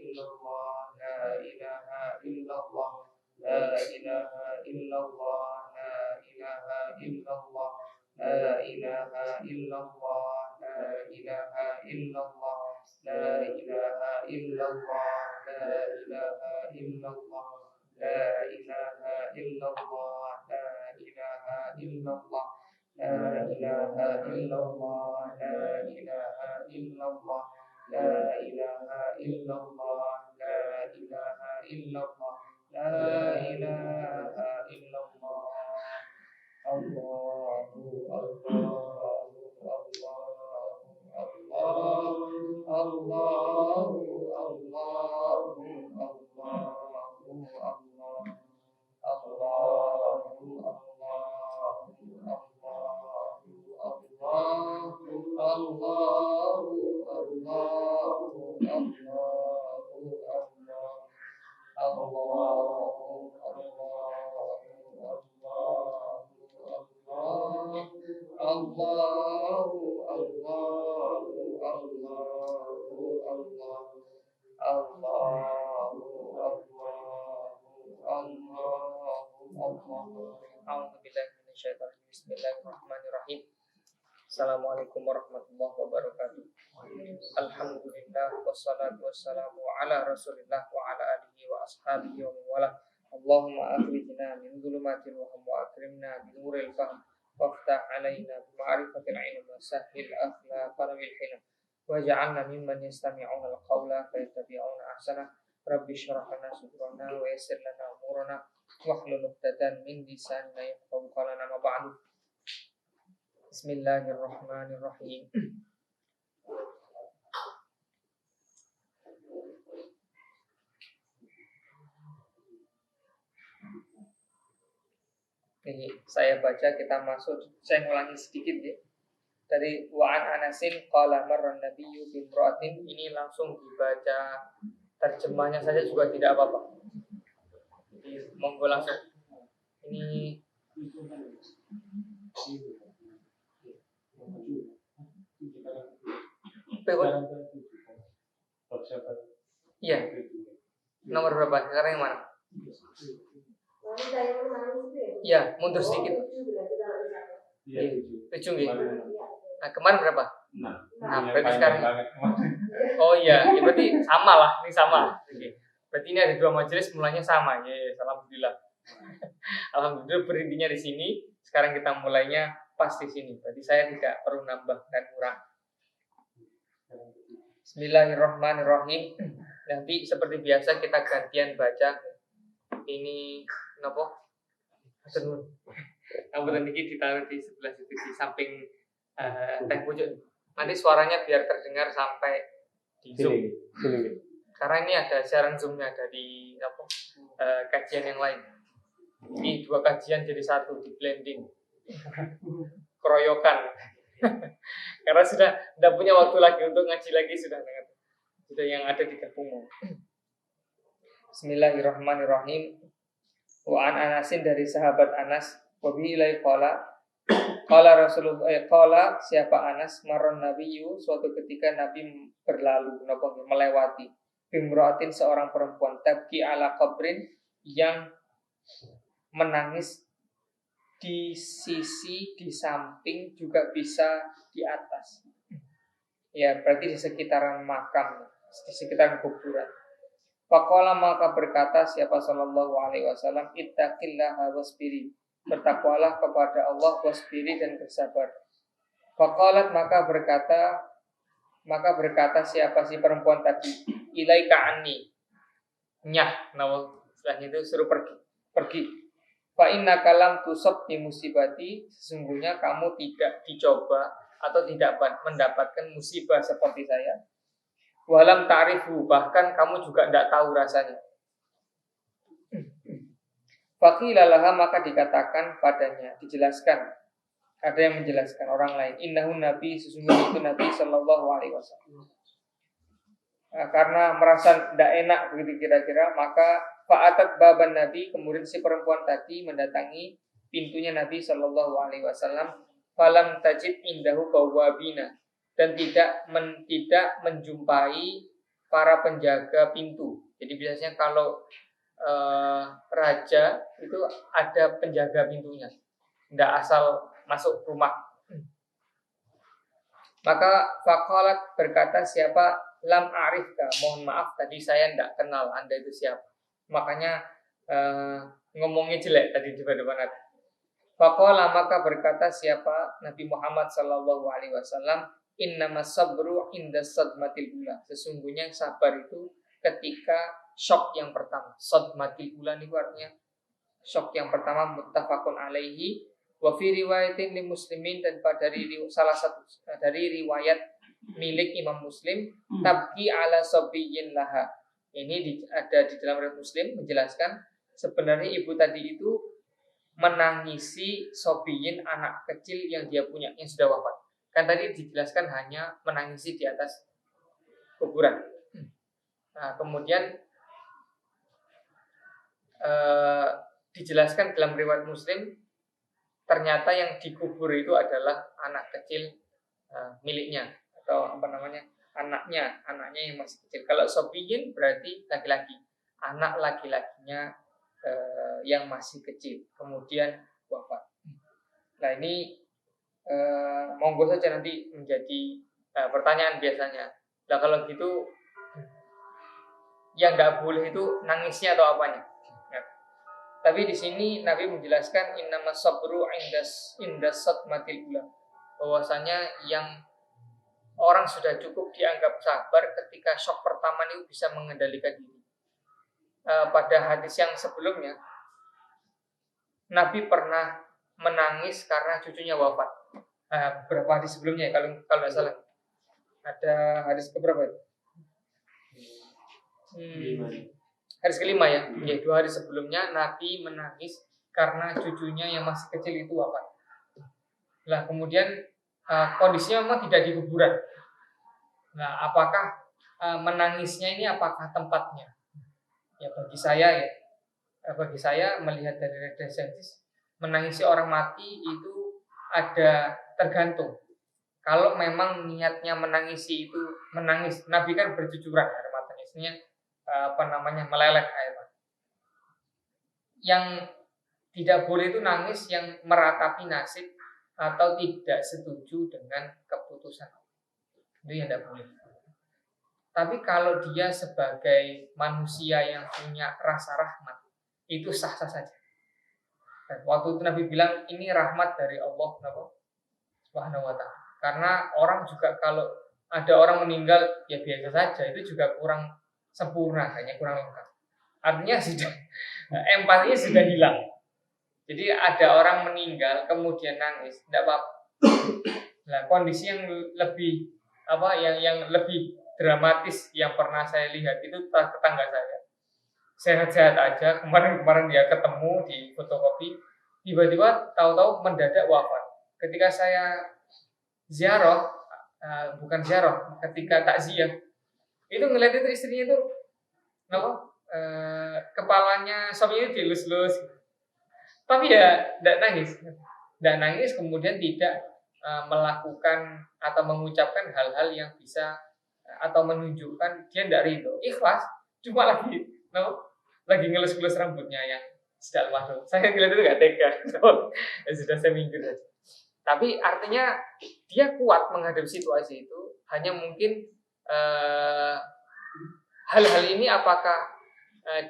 illallah, la ilaha illallah, la ilaha illallah, la ilaha illallah, la ilaha illallah, la ilaha illallah, la ilaha illallah, la ilaha illallah, la ilaha illallah, la ilaha illallah, la ilaha illallah, la ilaha illallah, la ilaha illallah, la ilaha illallah, la ilaha illallah. Allahu Allahu Allahu Allahu Allahu Bismillahirrahmanirrahim. Assalamualaikum warahmatullahi wabarakatuh. Alhamdulillah wassalatu wassalamu ala Rasulillah wa ala alihi wa ashabihi wa wala. Allahumma akhrijna min dhulumatil wahmi wa akrimna bi nuril fahm waftah alaina bi ma'rifatil ilm wa sahhil akhlaqana bil hilm waj'alna mimman yastami'una al-qawla fayattabi'una ahsana. Rabbi shrah lana sadrana wa yassir lana umurana wahlul 'uqdatam min lisanina yafqahu qawlana ma ba'du. Bismillahirrahmanirrahim. Ini saya baca, kita masuk. Saya ngulangi sedikit ya. Dari wa'an Anasin qala marran nabiyyu bi imra'atin. Ini langsung dibaca, terjemahnya saja juga tidak apa-apa. Jadi monggo langsung. Ini iya. Nomor berapa? Sekarang yang mana? Iya, mundur sedikit. Iya, 7 gitu. Nah, kemarin berapa? Nah, berarti sekarang. Oh iya, ya berarti sama lah, ini sama. Oke. Berarti ini ada 2 majelis mulanya sama. Ya, alhamdulillah. Alhamdulillah berhentinya di sini. Sekarang kita mulainya pas di sini. Berarti saya tidak perlu nambah dan kurang. Bismillahirrahmanirrahim. Nanti seperti biasa kita gantian baca. Ini kenapa? Namun ini ditaruh di sebelah situ, di samping teh pojok. Nanti suaranya biar terdengar sampai di Zoom. Karena ini ada siaran Zoom-nya, ada di kajian yang lain. Ini 2 kajian jadi 1, di blending, keroyokan. Karena sudah tidak punya waktu lagi untuk ngaji lagi, sudah yang ada di Kepungu. Bismillahirrahmanirrahim. Wa an Anasin, dari sahabat Anas, wa bi ilai qala Rasulullah qala, siapa Anas, marron nabiyyu, suatu ketika Nabi berlalu, melewati bimra'atin, seorang perempuan, tabki ala qabrin, yang menangis di sisi, di samping, juga bisa di atas. Ya, berarti di sekitaran makam, di sekitaran kuburan. Faqala, maka berkata siapa sallallahu alaihi wasallam, ittaqillaha wasbiri, bertakwalah kepada Allah, wasbiri, dan bersabar. Faqalat, maka berkata siapa si perempuan tadi, ilaika anni, nyah, setelahnya itu suruh pergi. Fa innaka lam tusab bi musibati, sesungguhnya kamu tidak dicoba atau tidak mendapatkan musibah seperti saya. Walam ta'rifu, bahkan kamu juga tidak tahu rasanya. Faqila laha, maka dikatakan padanya, dijelaskan, ada yang menjelaskan orang lain, innahu nabi, sesungguhnya itu Nabi sallallahu alaihi wasallam. Karena merasa tidak enak begitu kira-kira, maka fa'atat baban Nabi, kemudian si perempuan tadi mendatangi pintunya Nabi sallallahu alaihi wasallam. Falam tajid indahu bawabina, dan tidak menjumpai para penjaga pintu. Jadi biasanya kalau raja itu ada penjaga pintunya, tidak asal masuk rumah. Maka faqalat berkata siapa, lam arifka, mohon maaf tadi saya tidak kenal Anda itu siapa. Makanya ngomongnya jelek tadi di depan Nabi. Faqala maka berkata siapa Nabi Muhammad sallallahu alaihi wasallam, innamas sabru inda sadmatil ula. Sesungguhnya sabar itu ketika shock yang pertama. Sadmatil ula itu artinya shock yang pertama, muttafaqun alaihi. Wa fi riwayatin li muslimin, dan dari salah satu dari riwayat milik Imam Muslim, tabki ala sabiyyin laha. Ini ada di dalam riwayat Muslim menjelaskan sebenarnya ibu tadi itu menangisi sobiyin, anak kecil yang dia punya yang sudah wafat. Kan tadi dijelaskan hanya menangisi di atas kuburan. Nah, kemudian dijelaskan dalam riwayat Muslim, ternyata yang dikubur itu adalah anak kecil miliknya, atau apa namanya, anaknya yang masih kecil. Kalau sobiyin berarti laki-laki, anak laki-lakinya yang masih kecil kemudian wafat. Nah ini monggo saja nanti menjadi pertanyaan biasanya. Nah kalau gitu yang nggak boleh itu nangisnya atau apanya. Ya. Tapi di sini Nabi menjelaskan innamas sabru inda sadmatil ula, bahwasanya yang orang sudah cukup dianggap sabar ketika shock pertama itu bisa mengendalikan diri. Pada hadis yang sebelumnya Nabi pernah menangis karena cucunya wafat. Beberapa hadis sebelumnya kalau nggak salah. Ada hadis keberapa itu? Hadis kelima ya. Ya, 2 hari sebelumnya Nabi menangis karena cucunya yang masih kecil itu wafat. Nah kemudian kondisinya memang tidak di kuburan. Nah apakah menangisnya ini apakah tempatnya? Ya bagi saya melihat dari redasensis, menangisi orang mati itu ada tergantung. Kalau memang niatnya menangisi itu menangis, Nabi kan bercucuran air matanya, istilahnya meleleh air mata. Yang tidak boleh itu nangis yang meratapi nasib atau tidak setuju dengan keputusan. Itu yang tidak boleh. Tapi kalau dia sebagai manusia yang punya rasa rahmat, itu sah-sah saja. Dan waktu itu Nabi bilang ini rahmat dari Allah Subhanahu wa ta'ala. Karena orang juga kalau ada orang meninggal ya biasa saja, itu juga kurang sempurna, hanya kurang lengkap. Artinya sudah empatinya sudah hilang. Jadi ada orang meninggal kemudian nangis, tidak apa-apa. Nah, kondisi yang lebih yang lebih dramatis yang pernah saya lihat itu tetangga saya. Sehat-sehat aja, kemarin dia ketemu di fotokopi, tiba-tiba tahu-tahu mendadak wafat. Ketika saya ketika takziah, itu ngeliat itu istrinya itu kepalanya suaminya dielus-elus. Tapi ya tidak nangis, kemudian tidak melakukan atau mengucapkan hal-hal yang bisa atau menunjukkan dia tidak ridho, ikhlas, cuma lagi ngelus-ngelus rambutnya yang sudah masuk. Saya ngeliat itu gak tega, sudah saya minggir saja. Tapi artinya dia kuat menghadapi situasi itu. Hanya mungkin hal-hal ini apakah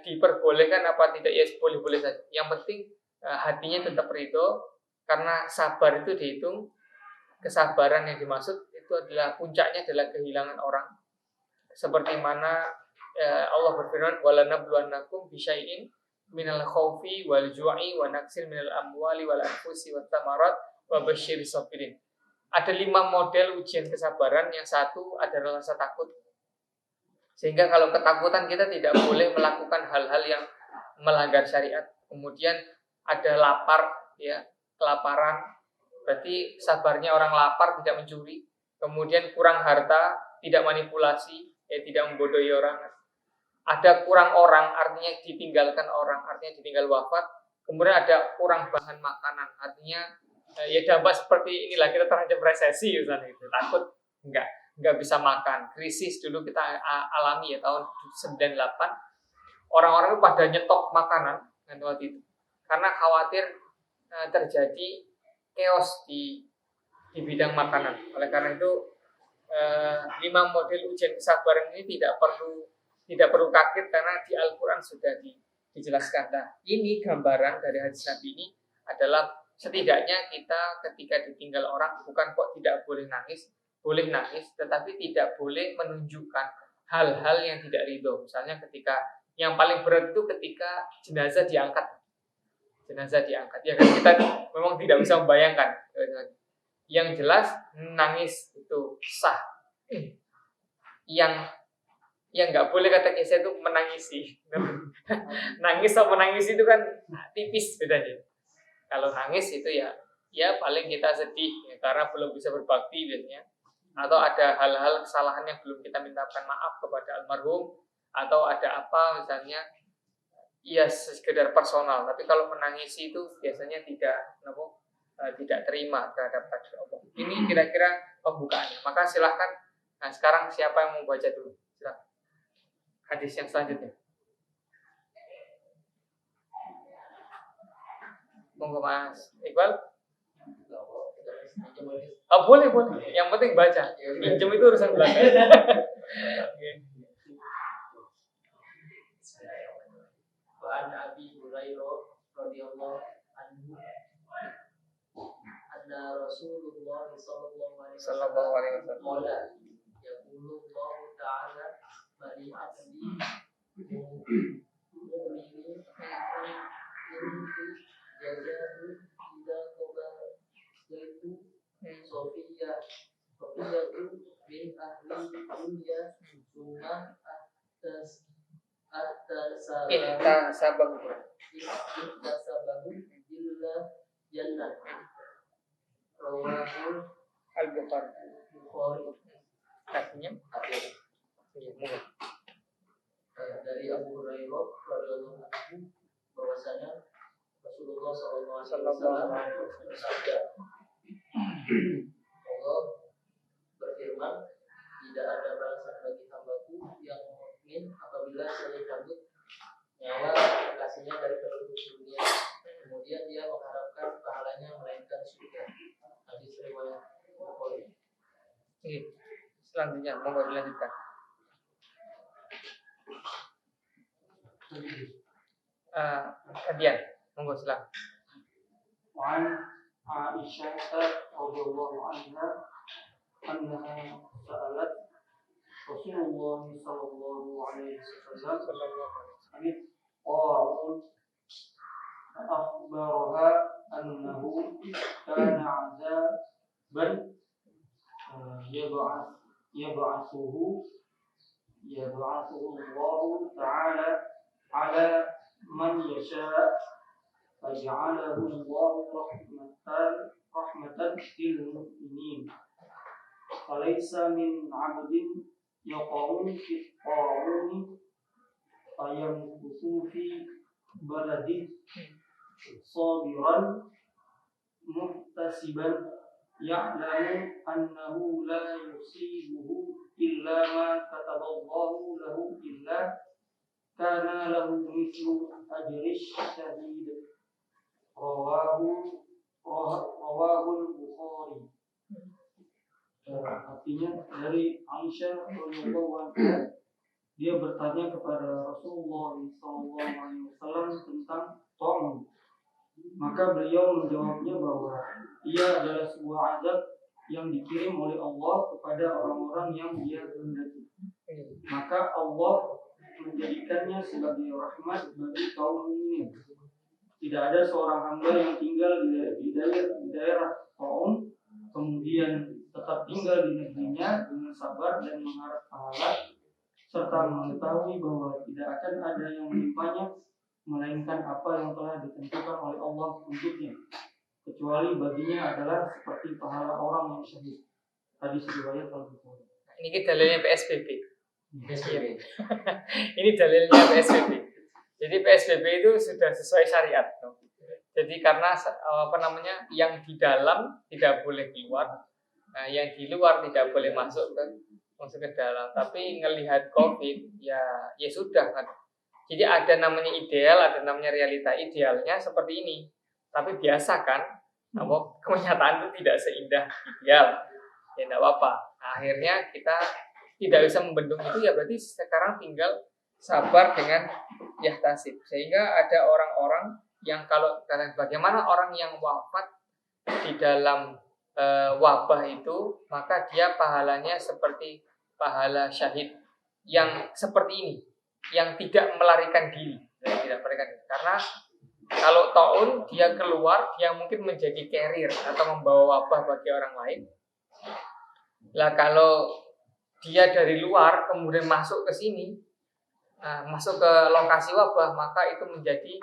diperbolehkan apa tidak, ya boleh-boleh saja. Yang penting hatinya tetap ridho, karena sabar itu dihitung, kesabaran yang dimaksud itu adalah puncaknya adalah kehilangan orang. Seperti mana Allah berfirman, walanabluwannakum bisyai'in minal khaufi wal ju'i wa naqsin minal amwali wal anfusi wat thamarat wa basyiris sabirin. Ada 5 model ujian kesabaran. Yang satu adalah rasa takut. Sehingga kalau ketakutan kita tidak boleh melakukan hal-hal yang melanggar syariat. Kemudian ada lapar, ya, kelaparan. Berarti sabarnya orang lapar tidak mencuri. Kemudian kurang harta, tidak manipulasi, tidak membodohi orang. Ada kurang orang, artinya ditinggalkan orang, artinya ditinggal wafat. Kemudian ada kurang bahan makanan, artinya ya dampak seperti inilah kita terancam resesi misalnya itu. Takut nggak nggak bisa makan. Krisis dulu kita alami ya tahun 98, orang-orang itu pada nyetok makanan kan waktu itu karena khawatir terjadi chaos di bidang makanan. Oleh karena itu 5 model ujian kesabaran ini tidak perlu kaget karena di Al-Quran sudah dijelaskan. Nah, ini gambaran dari hadis Nabi ini adalah setidaknya kita ketika ditinggal orang bukan kok tidak boleh nangis, boleh nangis, tetapi tidak boleh menunjukkan hal-hal yang tidak ridho. Misalnya ketika yang paling berat itu ketika jenazah diangkat ya kan, kita memang tidak bisa membayangkan. Yang jelas nangis itu sah. Yang nggak boleh kata kisah itu menangisi. Nangis sama menangis itu kan tipis bedanya. Kalau nangis itu ya paling kita sedih ya, karena belum bisa berbakti biasanya, atau ada hal-hal kesalahan yang belum kita mintakan maaf kepada almarhum, atau ada apa misalnya ya sekedar personal. Tapi kalau menangisi itu biasanya tidak terima terhadap takdir Allah. Ini kira-kira pembukaannya. Maka silahkan. Nah sekarang siapa yang mau baca dulu? Silahkan. Hadis yang selanjutnya. Monggo Mas Iqbal. Oh, boleh. Yang penting baca. Pinjam itu urusan belakang. An Abi Hurairah radhiyallahu anhu anna Rasulullah sallallahu alaihi wasallam qala yaqulu Allah ta'ala bani abdi mu'mini inti jazahu ila qada yaitu Sofia bin ahli dunya summa Intasabahu illa jannah rawahu Al-Bukhari. Artinya dari Abu Hurairah radhiyallahu anhu bahwasanya Rasulullah sallallahu alaihi wasallam bersabda, Allah berfirman, tidak ada balasan bagi hambaku yang mukmin apabila saya cabut nyawa kekasihnya dari penduduk dunia, kemudian dia mengharapkan pahalanya melainkan surga. Hadis riwayat Bukhari. Selanjutnya monggo dilanjutkan. Kalian monggo silakan. Wan Aisyah radhiyallahu anha annaha sa'alat Rasulullah sallallahu alaihi wasallam qa'un akhbaraha annahu kana 'azaban yab'athuhu Allah ta'ala 'ala man yasha' faj'alahu Allah rahmatan lil mu'minin. Falaysa min 'abdin yaqa'u fi ta'uni fayamkuthu fi baladi sabiran muhtasiban ya'lamu annahu la yusibuhu illa ma kataballahu lahu illa kana lahu mithlu ajri syahid. Rawahul Bukhari. Artinya dari Aisyah radhiyallahu anha, dia bertanya kepada Rasulullah SAW tentang ta'un. Maka beliau menjawabnya bahwa ia adalah sebuah azab yang dikirim oleh Allah kepada orang-orang yang dia kehendaki. Maka Allah menjadikannya sebagai rahmat bagi kaum mukminin. Tidak ada seorang hamba yang tinggal di daerah ta'un kemudian tetap tinggal di negerinya dengan sabar dan mengharap pahala, serta mengetahui bahwa tidak akan ada yang menimpanya melainkan apa yang telah ditentukan oleh Allah untuknya, kecuali baginya adalah seperti pahala orang yang syahid. Hadis riwayat Al-Bukhari. Ini dalilnya PSBB. Ini dalilnya PSBB. Jadi PSBB itu sudah sesuai syariat. Jadi karena yang di dalam tidak boleh keluar, yang di luar tidak boleh masuk ke masuk ke dalam. Tapi ngelihat COVID ya sudah kan. Jadi ada namanya ideal, ada namanya realita. Idealnya seperti ini. Tapi biasa kan, kenyataan itu tidak seindah ideal. Ya enggak apa-apa. Akhirnya kita tidak bisa membendung itu, ya berarti sekarang tinggal sabar dengan yahtasib. Sehingga ada orang-orang yang kalau bagaimana orang yang wafat di dalam wabah itu, maka dia pahalanya seperti pahala syahid yang seperti ini, yang tidak melarikan diri, karena kalau taun dia keluar, dia mungkin menjadi carrier atau membawa wabah bagi orang lain. Lah kalau dia dari luar kemudian masuk ke sini, masuk ke lokasi wabah, maka itu menjadi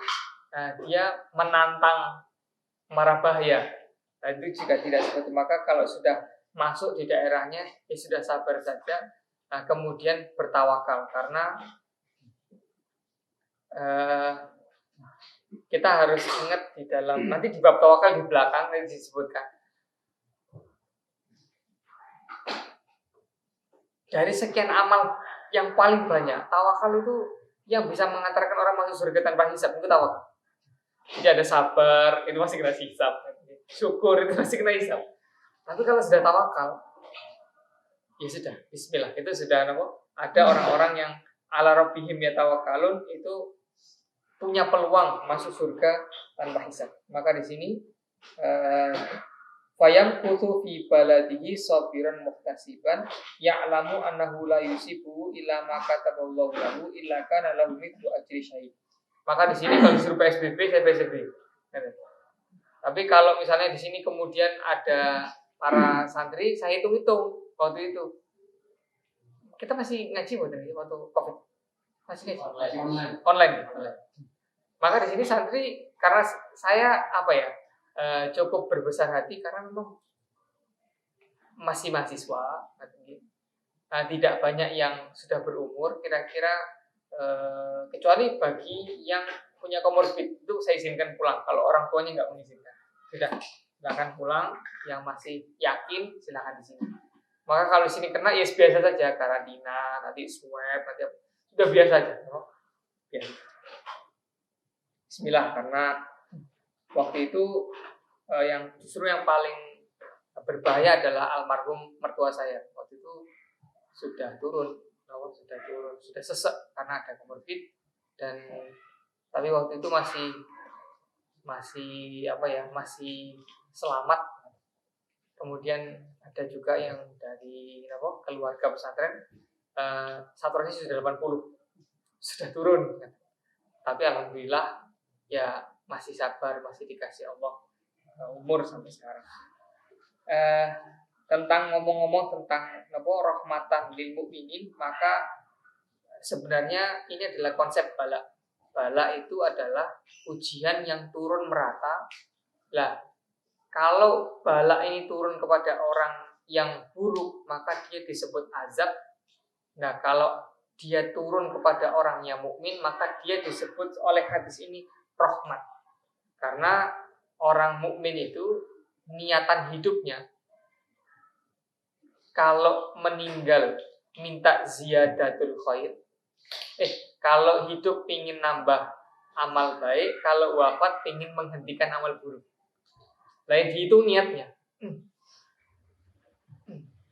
dia menantang mara bahaya. Nah, itu jika tidak seperti, maka kalau sudah masuk di daerahnya ya sudah sabar saja, kemudian bertawakal, karena kita harus ingat di dalam, nanti di bab tawakal di belakang nanti disebutkan, dari sekian amal yang paling banyak, tawakal itu yang bisa mengantarkan orang masuk surga tanpa hisab, itu tawakal. Jadi ada sabar, itu masih kena hisab. Syukur, itu masih kena hisab. Tapi kalau sudah tawakal, ya sudah, bismillah. Itu sudah ada orang-orang yang ala rabbihim yatawakkalun, itu punya peluang masuk surga tanpa hisab. Maka di sini fayam kutu fi baladihi sabiran muhtasiban ya'lamu annahu la yusibu illa ma kataballahu lahu illa kana lahu mithlu ajri syahid. Maka di sini kalau disuruh PSBB, saya PSBB. Tapi kalau misalnya di sini kemudian ada para santri, saya hitung-hitung waktu itu. Kita masih ngaji waktu COVID. Masih ngaji online. Maka di sini santri, karena saya cukup berbesar hati karena memang masih mahasiswa, tidak banyak yang sudah berumur, kira-kira kecuali bagi yang punya komorbid itu saya izinkan pulang. Kalau orang tuanya nggak mengizinkan, sudah silakan pulang. Yang masih yakin silakan di sini. Maka kalau di sini kena ya biasa saja, karantina, nanti swab, nanti sudah biasa aja. Ya. Bismillah, karena waktu itu yang justru yang paling berbahaya adalah almarhum mertua saya. Waktu itu sudah turun, sudah sesek karena ada komorbid, dan tapi waktu itu masih selamat. Kemudian ada juga yang dari keluarga pesantren, saturasi sudah 80, sudah turun. Tapi alhamdulillah ya masih sabar, masih dikasih Allah umur sampai sekarang. Tentang ngomong-ngomong tentang rahmatan lil mukminin, maka sebenarnya ini adalah konsep bala. Bala itu adalah ujian yang turun merata. Lah, kalau bala ini turun kepada orang yang buruk, maka dia disebut azab. Nah, kalau dia turun kepada orang yang mukmin, maka dia disebut oleh hadis ini rahmat. Karena orang mukmin itu niatan hidupnya, kalau meninggal minta ziyadatul khair. Kalau hidup ingin nambah amal baik, kalau wafat ingin menghentikan amal buruk. Lain itu niatnya.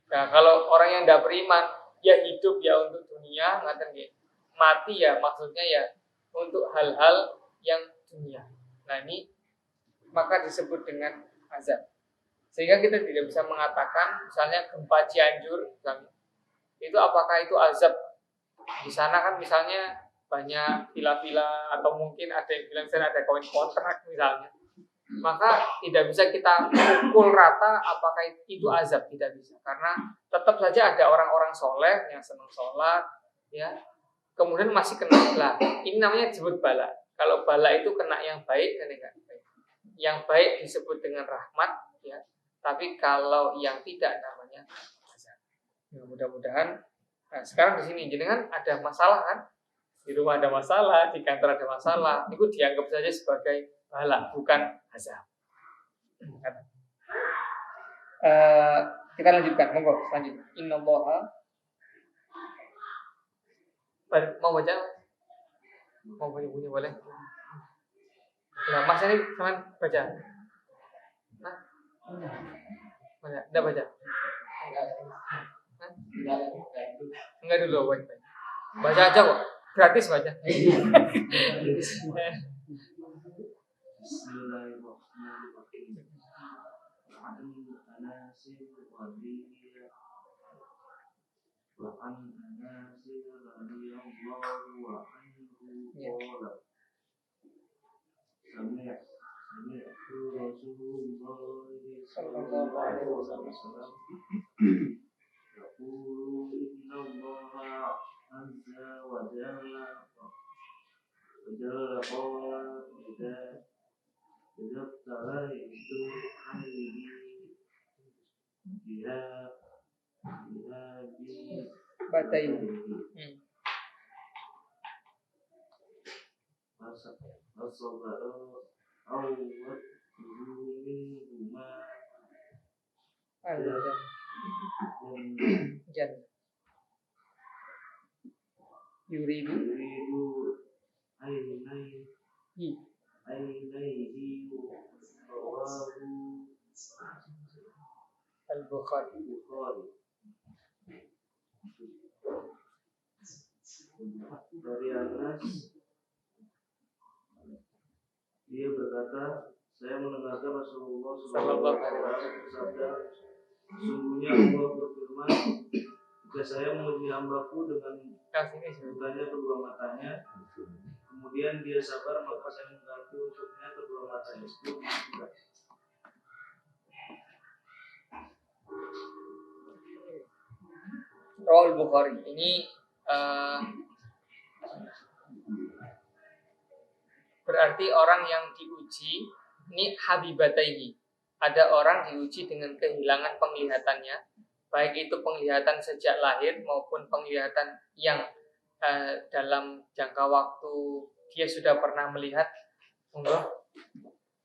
Nah, kalau orang yang tidak beriman, ya hidup ya untuk dunia, mati ya maksudnya ya untuk hal-hal yang dunia. Nah ini maka disebut dengan azab. Sehingga kita tidak bisa mengatakan misalnya gempa Cianjur misalnya, itu apakah itu azab. Di sana kan misalnya banyak villa-villa, atau mungkin ada yang bilang sana ada kawin kontrak misalnya. Maka tidak bisa kita pukul rata apakah itu azab, tidak bisa. Karena tetap saja ada orang-orang soleh yang senang sholat, ya, kemudian masih kena lah. Ini namanya disebut bala. Kalau bala itu kena yang baik dan yang baik. Yang baik disebut dengan rahmat, ya. Tapi kalau yang tidak namanya azab. Ya, mudah-mudahan. Nah, sekarang di sini jenengan ada masalah kan? Di rumah ada masalah, di kantor ada masalah. Itu dianggap saja sebagai bala, bukan azab. Kita lanjutkan, monggo lanjut. Innallaha Mau baca? Mau bunyi boleh? Nah, Mas ini teman baca. Nah, baca. Enggak baca. Enggak dulu baca. Baca aja kok. Gratis baca. Bismillahirrahmanirrahim. An Anasin radhiyallahu anhu qala sami'tu Rasulullah sallallahu alaihi wasallam yaqulu inna Allaha azza wa jalla qala idza talaitu alaihi biha Batai. As-sabaru awwat minhuma Jan. Yuridu ainaihi rawahu Al-Bukhari. Dari Anas, dia berkata, saya mendengarkan Rasulullah SAW bersabda, sesungguhnya Allah berfirman, jika saya menguji hambaku dengan bukanya kedua matanya, kemudian dia sabar, maka saya mengganti untuknya kedua matanya itu. Rawal Bukhari. Ini berarti orang yang diuji ini habibataihi. Ada orang diuji dengan kehilangan penglihatannya, baik itu penglihatan sejak lahir maupun penglihatan yang dalam jangka waktu dia sudah pernah melihat,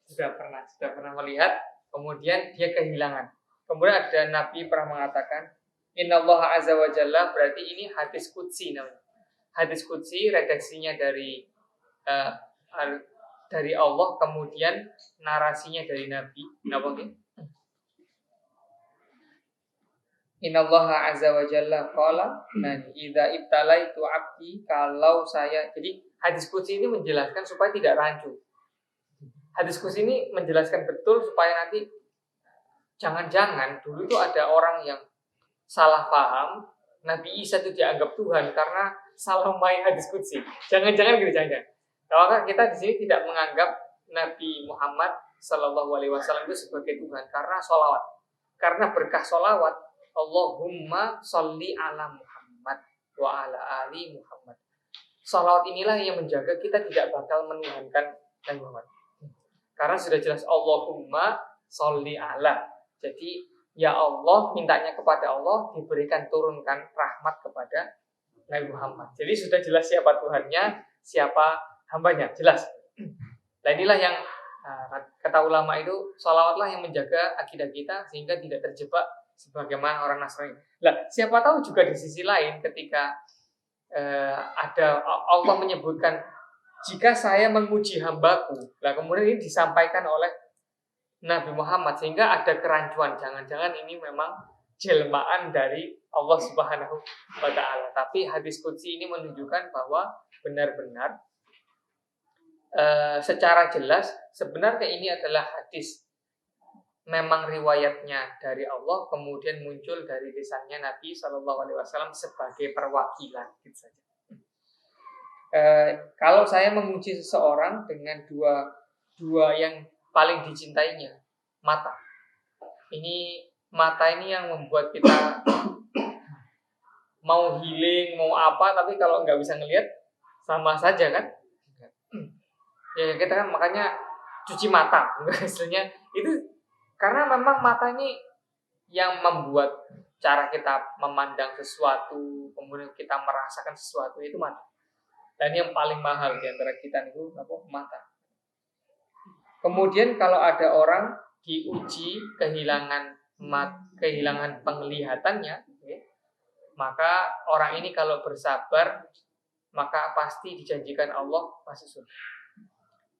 sudah pernah melihat, kemudian dia kehilangan. Kemudian ada Nabi pernah mengatakan, Innallaha azza wa jalla, berarti ini hadis qudsi namanya. Hadis qudsi redaksinya dari Allah, kemudian narasinya dari Nabi. Innallaha azza wa jalla qala, idza ibtalaitu abdi, kalau saya. Jadi hadis qudsi ini menjelaskan supaya tidak rancu. Hadis qudsi ini menjelaskan betul supaya nanti jangan-jangan dulu itu ada orang yang salah paham Nabi Isa itu dianggap Tuhan karena salah memahami hadis qudsi. Jangan-jangan gitu, jangan. Maka kita di sini tidak menganggap Nabi Muhammad Sallallahu Alaihi Wasallam itu sebagai Tuhan karena sholawat, karena berkah sholawat. Allahumma sholli ala Muhammad wa ala ali Muhammad. Sholawat inilah yang menjaga kita tidak bakal menuhankan Nabi Muhammad. Karena sudah jelas Allahumma sholli ala. Jadi ya Allah, mintanya kepada Allah diberikan turunkan rahmat kepada Nabi Muhammad. Jadi sudah jelas siapa Tuhannya, siapa hambanya, jelas. Nah inilah yang kata ulama itu, sholawatlah yang menjaga akidah kita sehingga tidak terjebak sebagaimana orang Nasrani. Lah siapa tahu juga di sisi lain ketika ada Allah menyebutkan jika saya menguji hambaku, lah kemudian ini disampaikan oleh Nabi Muhammad sehingga ada kerancuan, jangan-jangan ini memang jelmaan dari Allah Subhanahu wa taala. Tapi hadis qudsi ini menunjukkan bahwa benar-benar secara jelas sebenarnya ini adalah hadis memang riwayatnya dari Allah, kemudian muncul dari lisannya Nabi Shallallahu Alaihi Wasallam sebagai perwakilan, gitu saja. Kalau saya memuji seseorang dengan dua yang paling dicintainya, mata. Mata ini yang membuat kita mau healing, mau apa, tapi kalau nggak bisa ngelihat sama saja kan? Ya kita kan makanya cuci mata, istilahnya itu karena memang mata ini yang membuat cara kita memandang sesuatu, kemudian kita merasakan sesuatu itu mata. Dan yang paling mahal di antara kita itu mata. Kemudian kalau ada orang diuji kehilangan penglihatannya, maka orang ini kalau bersabar maka pasti dijanjikan Allah masuk surga.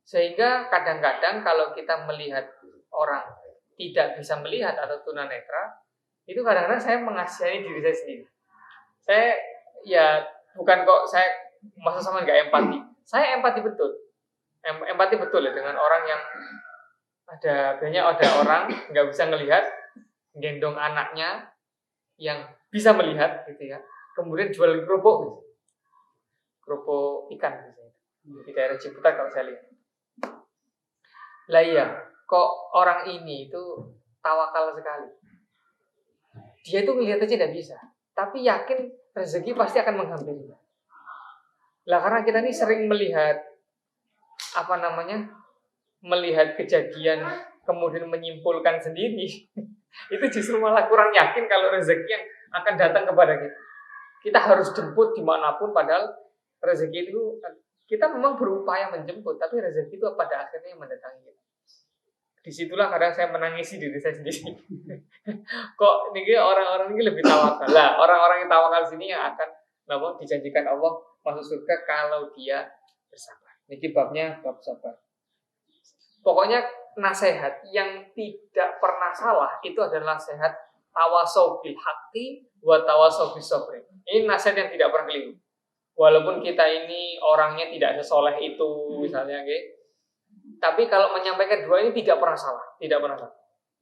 Sehingga kadang-kadang kalau kita melihat orang tidak bisa melihat atau tunanetra, itu kadang-kadang saya mengasihani diri saya sendiri. Saya ya bukan kok saya masa sama nggak empati. Saya empati betul. Empati betul ya dengan orang yang ada orang nggak bisa ngelihat, gendong anaknya yang bisa melihat gitu ya. Kemudian jual kerupuk gitu. Kerupuk ikan misalnya di daerah Ciputat kalau saya lihat. Lah iya, kok orang ini itu tawakal sekali. Dia itu ngelihat aja tidak bisa, tapi yakin rezeki pasti akan menghampiri. Lah karena kita ini sering melihat melihat kejadian kemudian menyimpulkan sendiri, itu justru malah kurang yakin kalau rezeki yang akan datang kepada kita. Kita harus jemput dimanapun, padahal rezeki itu kita memang berupaya menjemput, tapi rezeki itu pada akhirnya mendatangi kita. Disitulah kadang saya menangisi diri saya sendiri. Kok ini orang-orang ini lebih tawakal. Lah, orang-orang yang tawakal sini yang akan dijanjikan Allah masuk surga kalau dia bersabar. Ini babnya bab sabar. Pokoknya nasihat yang tidak pernah salah itu adalah nasihat tawasau bil haqqi wa tawasau bis sabri. Ini nasihat yang tidak pernah keliru. Walaupun kita ini orangnya tidak sesoleh itu misalnya, tapi kalau menyampaikan dua ini tidak pernah salah,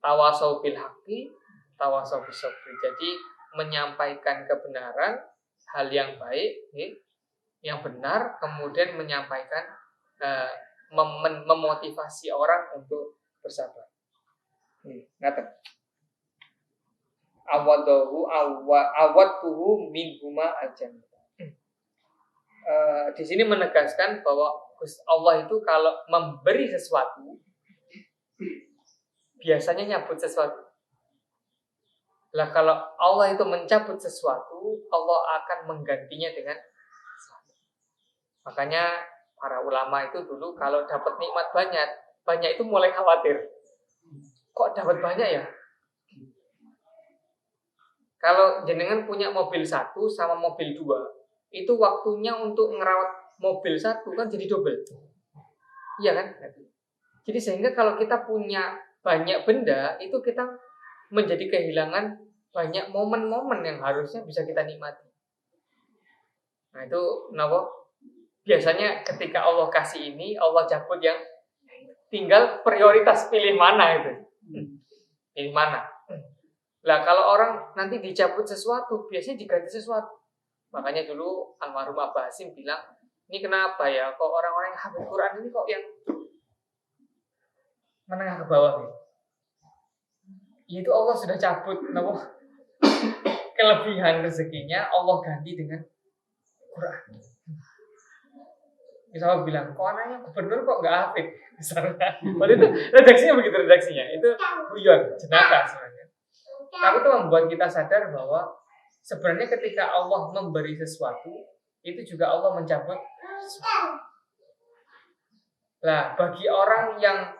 Tawasau bil haqqi, tawasau bis sabri. Jadi menyampaikan kebenaran, hal yang baik, yang benar, kemudian menyampaikan memotivasi orang untuk bersabar. Ngaten. Awadtuhu min huma al-jannah. Di sini menegaskan bahwa Allah itu kalau memberi sesuatu biasanya nyabut sesuatu. Lah kalau Allah itu mencabut sesuatu, Allah akan menggantinya dengan sesuatu. Makanya para ulama itu dulu kalau dapat nikmat banyak itu mulai khawatir. Kok dapat banyak ya? Kalau jenengan punya mobil 1 sama mobil 2, itu waktunya untuk ngerawat mobil 1 kan jadi double. Iya kan? Jadi sehingga kalau kita punya banyak benda, itu kita menjadi kehilangan banyak momen-momen yang harusnya bisa kita nikmati. Nah itu kenapa? Biasanya ketika Allah kasih ini, Allah cabut yang tinggal prioritas pilih mana itu. Pilih mana. Lah kalau orang nanti dicabut sesuatu, biasanya diganti sesuatu. Makanya dulu almarhum Abah Hasim bilang, ini kenapa ya kok orang-orang yang hafal Quran ini kok yang menengah ke bawah gitu. Itu Allah sudah cabut kelebihan rezekinya, Allah ganti dengan Quran. Misalnya bilang, kok anaknya gubernur kok nggak hafid? Misalnya, waktu itu redaksinya itu guyon, jenaka sebenarnya. Tapi itu membuat kita sadar bahwa sebenarnya ketika Allah memberi sesuatu, itu juga Allah mencabut sesuatu. Lah, bagi orang yang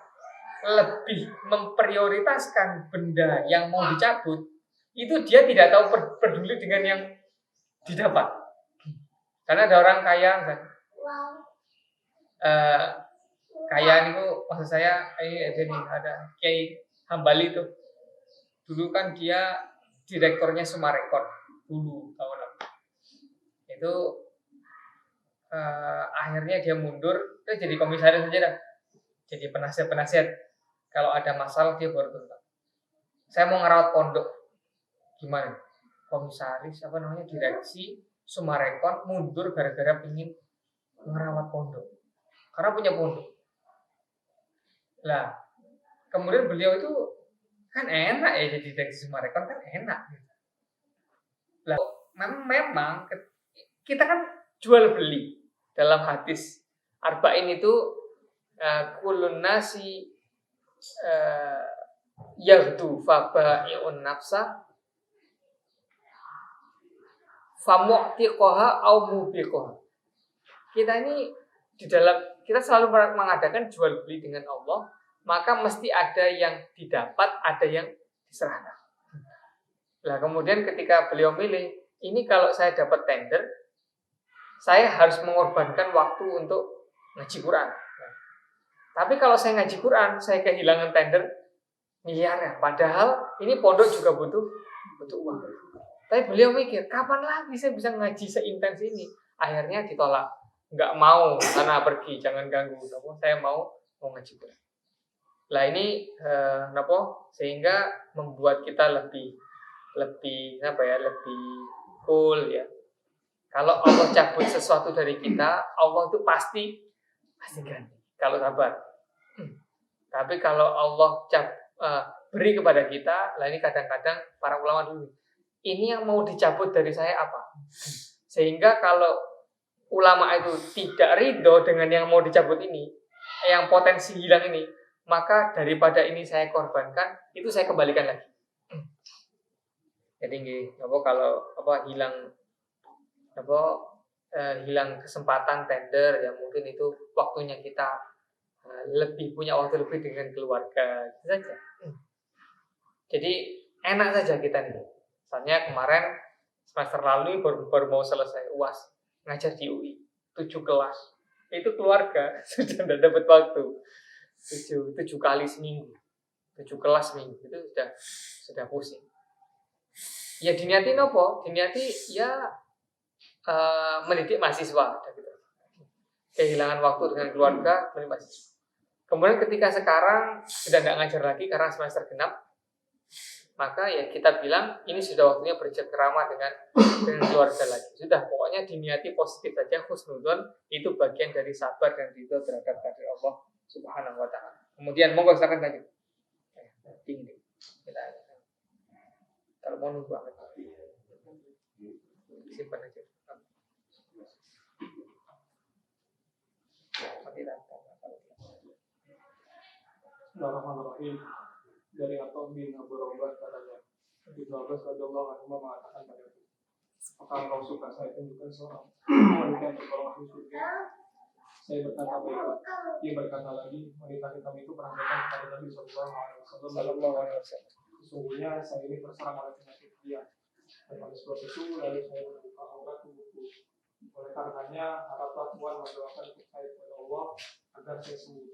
lebih memprioritaskan benda yang mau dicabut, itu dia tidak tahu peduli dengan yang didapat. Karena ada orang kaya, kaya itu maksud saya ada Kiai Hambali itu. Dulu kan dia direkturnya Sumarekon dulu tahun lalu. Itu akhirnya dia mundur, dia jadi komisaris saja dah. Jadi penasihat. Kalau ada masalah dia baru tuntas. Saya mau ngerawat pondok. Gimana? Komisaris direksi Sumarekon mundur gara-gara pingin ngerawat pondok. Karena punya pondok. Lah, kemudian beliau itu kan enak ya jadi direksi Sumarekon kan enak. Lah, memang kita kan jual beli dalam hadis Arba'in itu kulun nasi yaghdu faba'i'un nafsa famu'tiqaha au mubiqaha. Kita ini kita selalu mengadakan jual beli dengan Allah, maka mesti ada yang didapat, ada yang diserahkan. Lah kemudian ketika beliau milih, ini kalau saya dapat tender, saya harus mengorbankan waktu untuk ngaji Quran. Tapi kalau saya ngaji Quran, saya kehilangan tender miliaran. Padahal ini pondok juga butuh uang. Tapi beliau mikir, kapan lagi saya bisa ngaji seintens ini? Akhirnya ditolak. Nggak mau, karena pergi, jangan ganggu. Saya mau ngaji Quran. Lah ini sehingga membuat kita lebih cool ya. Kalau Allah cabut sesuatu dari kita, Allah itu pasti ganti. Kalau sabar. Tapi kalau Allah beri kepada kita, lah ini kadang-kadang para ulama dulu, ini yang mau dicabut dari saya apa? Sehingga kalau ulama itu tidak ridho dengan yang mau dicabut ini, yang potensi hilang ini, maka daripada ini saya korbankan, itu saya kembalikan lagi. Jadi kalau hilang kesempatan tender, ya mungkin itu waktunya kita lebih punya waktu lebih dengan keluarga, itu saja. Jadi enak saja kita nih. Misalnya kemarin semester lalu baru mau selesai UAS, ngajar di UI 7 kelas, itu keluarga sudah tidak dapat waktu 7 kali seminggu, 7 kelas seminggu, itu sudah pusing. Ya diniati nopo, diniati ya mendidik mahasiswa, gitu. Kehilangan waktu dengan keluarga, mendidik mahasiswa. Kemudian ketika sekarang sudah tidak ngajar lagi karena semester genap, maka ya kita bilang ini sudah waktunya bercengkerama dengan keluarga lagi. Sudah, pokoknya diniati positif saja, husnudzon itu bagian dari sabar dan ridho terhadap takdir Allah Subhanahu wa taala. Kemudian monggo silakan lanjut. Tinggi. Kalau mau nunggu apa? Simpan aja. Bismillahirrahmanirrahim. Dari Atom bin Abu Robah katanya, Ibnu Abbas radhiyallahu anhu mengatakan padaku, apakah engkau suka saya tunjukkan seorang wanita yang tergolong ahli surga? Saya berkata baiklah. Dia berkata lagi, wanita hitam itu pernah datang kepada Nabi Sallallahu Alaihi Wasallam. Sesungguhnya saya ini terserang oleh penyakit dia. Dan oleh sebab itu lalu saya membuka aurat tubuhku. Oleh karenanya haraplah Tuhan mendoakan untuk saya kepada Allah agar saya sembuh.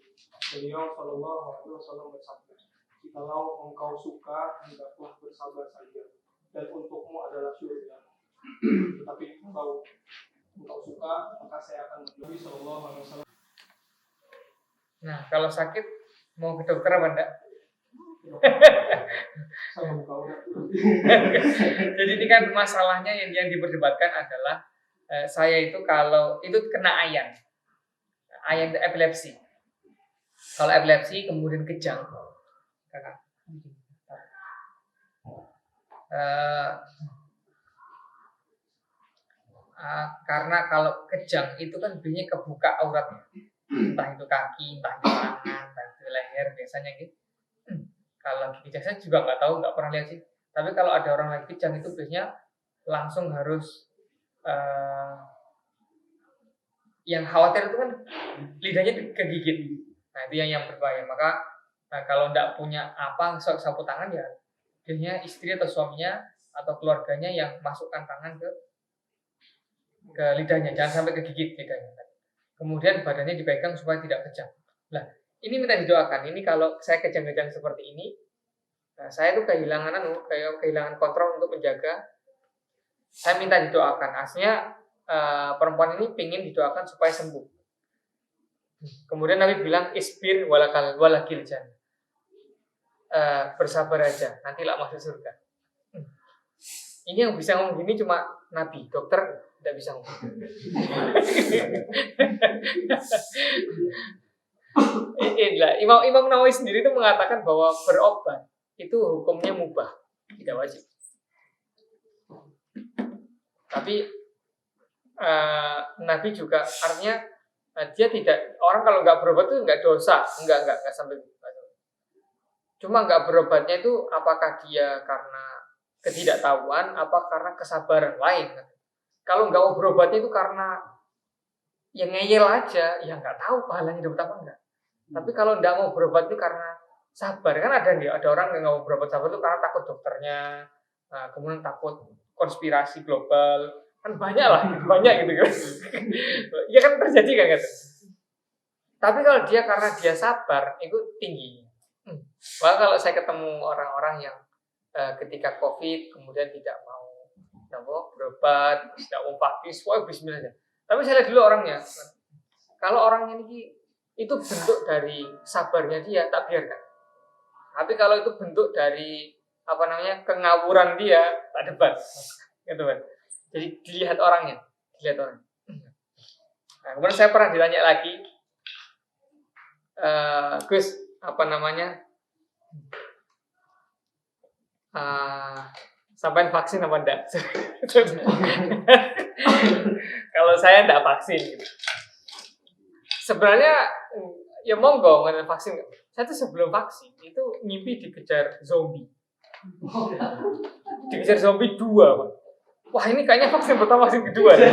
Beliau Sallallahu Alaihi Wasallam bersabda, jikalau engkau suka, hendaklah bersabar saja, dan untukmu adalah surga. Tetapi kalau engkau suka, maka saya akan menjadi Sallallahu Alaihi Wasallam. Nah, kalau sakit mau ke dokter apa enggak? Jadi ini kan masalahnya yang diperdebatkan adalah saya itu kalau itu kena ayan epilepsi. Kalau epilepsi kemudian kejang, karena kalau kejang itu kan biasanya kebuka auratnya, entah itu kaki, entah itu tangan, entah itu leher, biasanya gitu. Kalau lagi kejang saya juga nggak tahu, nggak pernah lihat sih. Tapi kalau ada orang lagi kejang itu biasanya langsung harus yang khawatir itu kan lidahnya kegigit. Nah itu yang berbahaya. Maka kalau nggak punya sapu tangan ya biasanya istri atau suaminya atau keluarganya yang masukkan tangan ke lidahnya, jangan sampai kegigit lidahnya. Kemudian badannya dipegang supaya tidak kejang. Nah ini minta didoakan. Ini kalau saya kejang-kejang seperti ini, saya tuh kehilangan kontrol untuk menjaga. Saya minta didoakan. Aslinya perempuan ini pingin didoakan supaya sembuh. Kemudian Nabi bilang isbir walakil jannah. Bersabar aja, nanti lah masuk surga. Ini yang bisa ngomong gini cuma Nabi, dokter tidak bisa ngomong. Inilah Imam Nawawi sendiri itu mengatakan bahwa berobat itu hukumnya mubah, tidak wajib. Tapi Nabi juga artinya dia tidak, orang kalau nggak berobat itu nggak dosa, nggak sampai. Cuma nggak berobatnya itu apakah dia karena ketidaktahuan, apa karena kesabaran lain? Kalau nggak mau berobatnya itu karena yang ngeyel aja, ya nggak tahu pahalanya dapat apa enggak. Tapi kalau nggak mau berobat itu karena sabar, kan ada orang yang nggak mau berobat sabar itu karena takut dokternya, kemudian takut konspirasi global. kan banyak gitu kan. Ya kan terjadi kan gitu. Tapi kalau karena dia sabar, itu tinggi. Maka kalau saya ketemu orang-orang yang ketika COVID kemudian tidak mau berobat, tidak mau vaksin, wah bismillah aja. Tapi saya lihat dulu orangnya. Kalau orangnya ini itu bentuk dari sabarnya dia, tak biarkan. Tapi kalau itu bentuk dari kengawuran dia, tak debat. Gitu kan. Jadi dilihat orangnya. Nah, kemudian saya pernah ditanya lagi, Gus, sampai vaksin apa enggak? Kalau saya enggak vaksin gitu. Sebenarnya ya monggo mengenai vaksin. Saya tuh sebelum vaksin itu ngimpi dikejar zombie. Dikejar zombie 2, Pak. Wah, ini kayaknya vaksin pertama, vaksin kedua deh.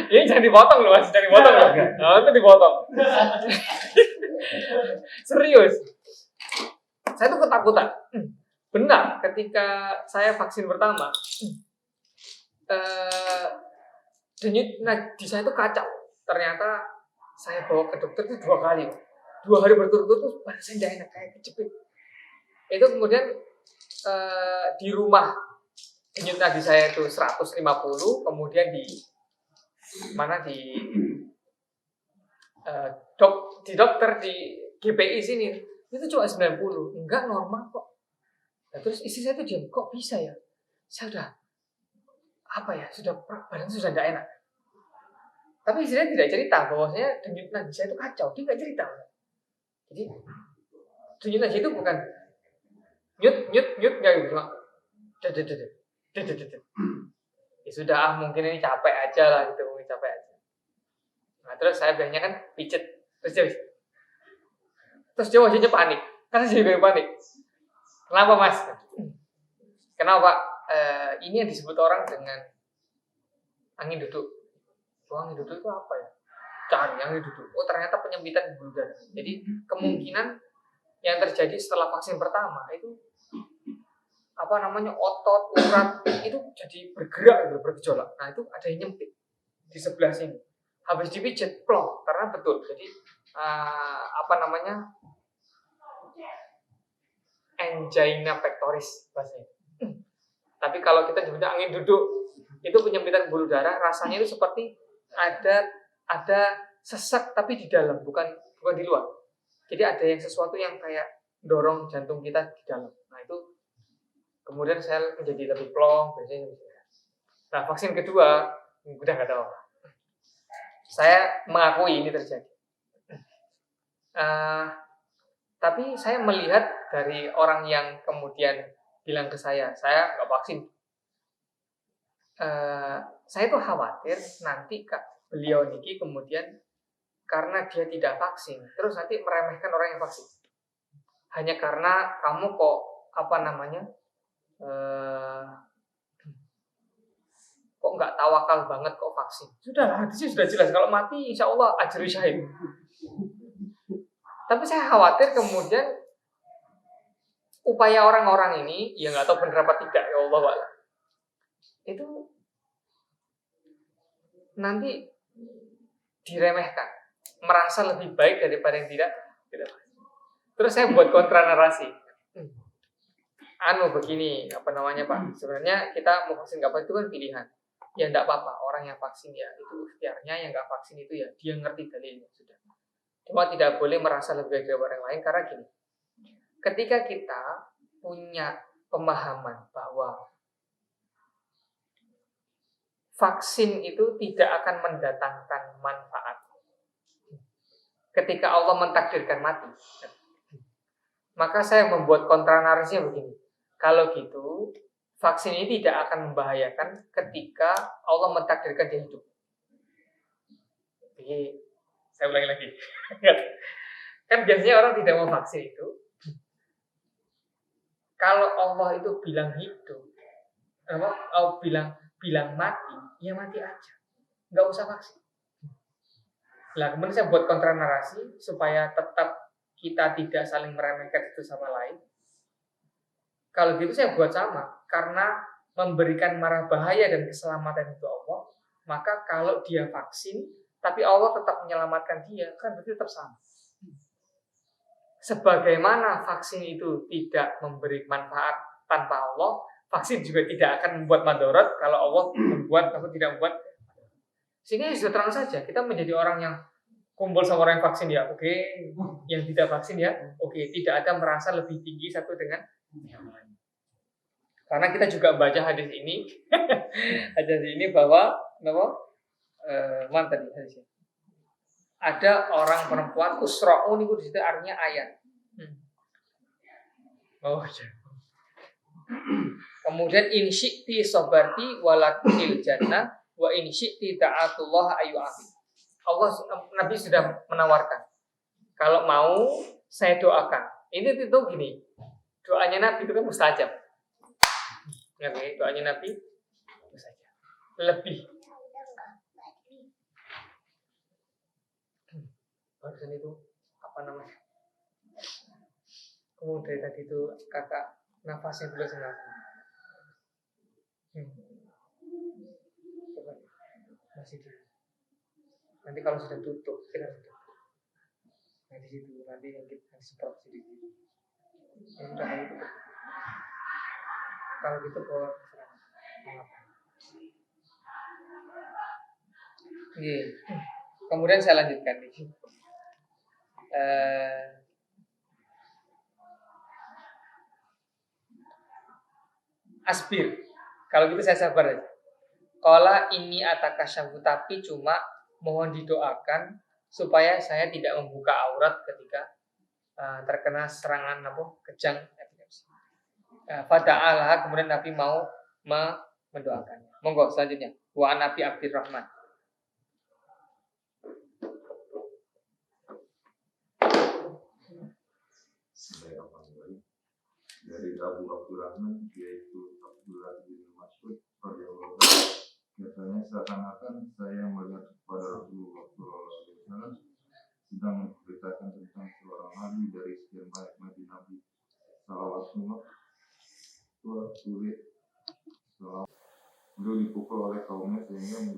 Ini jangan dipotong loh, Mas. Jangan dipotong loh. Nah, itu dipotong. Serius. Saya tuh ketakutan. Benar, ketika saya vaksin pertama, denyut nadi saya itu kacau. Ternyata saya bawa ke dokter itu 2 kali. 2 hari berturut-turut tuh badan saya tidak enak, kayak kejepit. Itu kemudian di rumah denyut nadi saya itu 150, kemudian di dokter di GPI sini itu cuma 90, enggak normal kok. Nah, terus istri saya tuh diam, kok bisa ya? Saya badan sudah tidak enak. Tapi istri saya tidak cerita bahwasanya denyut nadi saya itu kacau, dia nggak cerita. Jadi denyut nadi itu bukan nyut nggak gitu, cuma ya sudah, mungkin ini capek aja lah gitu, mungkin capek aja. Nah, terus saya biasanya kan pijet, terus dia wajahnya panik, kan saya juga panik. Kenapa, Mas? Kenapa? Ini yang disebut orang dengan angin duduk. Angin duduk itu apa ya? Cari angin duduk. Oh, ternyata penyempitan pembuluh darah. Jadi kemungkinan yang terjadi setelah vaksin pertama itu otot, urat itu jadi bergerak, bergejolak. Nah, itu ada yang nyempit di sebelah sini. Habis dipijat, plong, karena betul. Jadi angina pectoris bahasanya. Tapi kalau kita nyebutnya angin duduk, itu penyempitan pembuluh darah, rasanya itu seperti ada sesak tapi di dalam, bukan di luar. Jadi ada yang sesuatu yang kayak dorong jantung kita di dalam. Nah, itu kemudian sel menjadi lebih plong biasanya. Nah, vaksin kedua udah nggak tahu. Saya mengakui ini terjadi. Tapi saya melihat dari orang yang kemudian bilang ke saya nggak vaksin. Saya tuh khawatir nanti beliau niki kemudian karena dia tidak vaksin, terus nanti meremehkan orang yang vaksin. Hanya karena kamu kok kok nggak tawakal banget kok vaksin. Sudahlah, hadisnya sudah jelas, kalau mati insya Allah ajri syahid. Tapi saya khawatir kemudian upaya orang-orang ini, ya nggak tahu benar apa tidak, ya Allah wa'ala, itu nanti diremehkan, merasa lebih baik daripada yang tidak. Terus saya buat kontra narasi. Begini, Pak, sebenarnya kita mau vaksin nggak vaksin itu kan pilihan. Ya enggak apa-apa, orang yang vaksin ya itu ikhtiarnya, yang nggak vaksin itu ya dia ngerti dalilnya sudah. Cuma tidak boleh merasa lebih baik dari orang lain, karena gini, ketika kita punya pemahaman bahwa vaksin itu tidak akan mendatangkan manfaat ketika Allah mentakdirkan mati, maka saya membuat kontra narasinya begini. Kalau gitu, vaksin ini tidak akan membahayakan ketika Allah mentakdirkan dia hidup. Jadi, saya ulangi lagi. Kan biasanya orang tidak mau vaksin itu, kalau Allah itu bilang hidup, Allah bilang mati, ya mati aja, nggak usah vaksin. Nah, kemudian saya buat kontra narasi supaya tetap kita tidak saling meremehkan satu sama lain. Kalau gitu saya buat sama, karena memberikan marah bahaya dan keselamatan itu Allah, maka kalau dia vaksin, tapi Allah tetap menyelamatkan dia, kan berarti tetap sama. Sebagaimana vaksin itu tidak memberi manfaat tanpa Allah, vaksin juga tidak akan membuat madorot kalau Allah membuat atau tidak membuat. Sehingga sudah terang saja, kita menjadi orang yang kumpul sama orang yang vaksin ya, oke. Yang tidak vaksin ya, oke. Tidak ada merasa lebih tinggi satu dengan yang lain. Karena kita juga baca hadis ini, hadis ini bahwa, mana tadi hadisnya? Ada orang perempuan usra'un itu di situ artinya ayat. Oh ya. Kemudian in syi'ti sabarti walakil jannah wa in syi'ti ta'atullah ayu'afi. Allah, Nabi sudah menawarkan. Kalau mau saya doakan. Ini itu gini. Doanya Nabi itu kan mustajab. Oke, doanya Nabi mustajab. Lebih. Barusan itu apa namanya? Kamu dari tadi itu kakak nafasnya dulu senang. Coba masih dulu. Nanti kalau sudah tutup kita tutup. Nah di situ nanti yang kita semprot sedikit. Ini udah kamu tutup. Kalau gitu bawa kemudian saya lanjutkan nih. Asbir. Kalau gitu saya sabar aja. Qala ini atakasyafu, tapi cuma mohon didoakan supaya saya tidak membuka aurat ketika terkena serangan kejang epilepsi. Fada'alah, kemudian Nabi mau mendoakannya. Monggo selanjutnya. Wa Nabi Abdurrahman. Dari Abu Abdurrahman yaitu Abdullah bin Mas'ud radhiyallahu anhu, katanya seakan-akan saya melihat kepada Rasulullah SAW sedang menceritakan tentang seorang nabi dari sekian banyak nabi salawatullah sulit beliau dipukul oleh kaumnya sehingga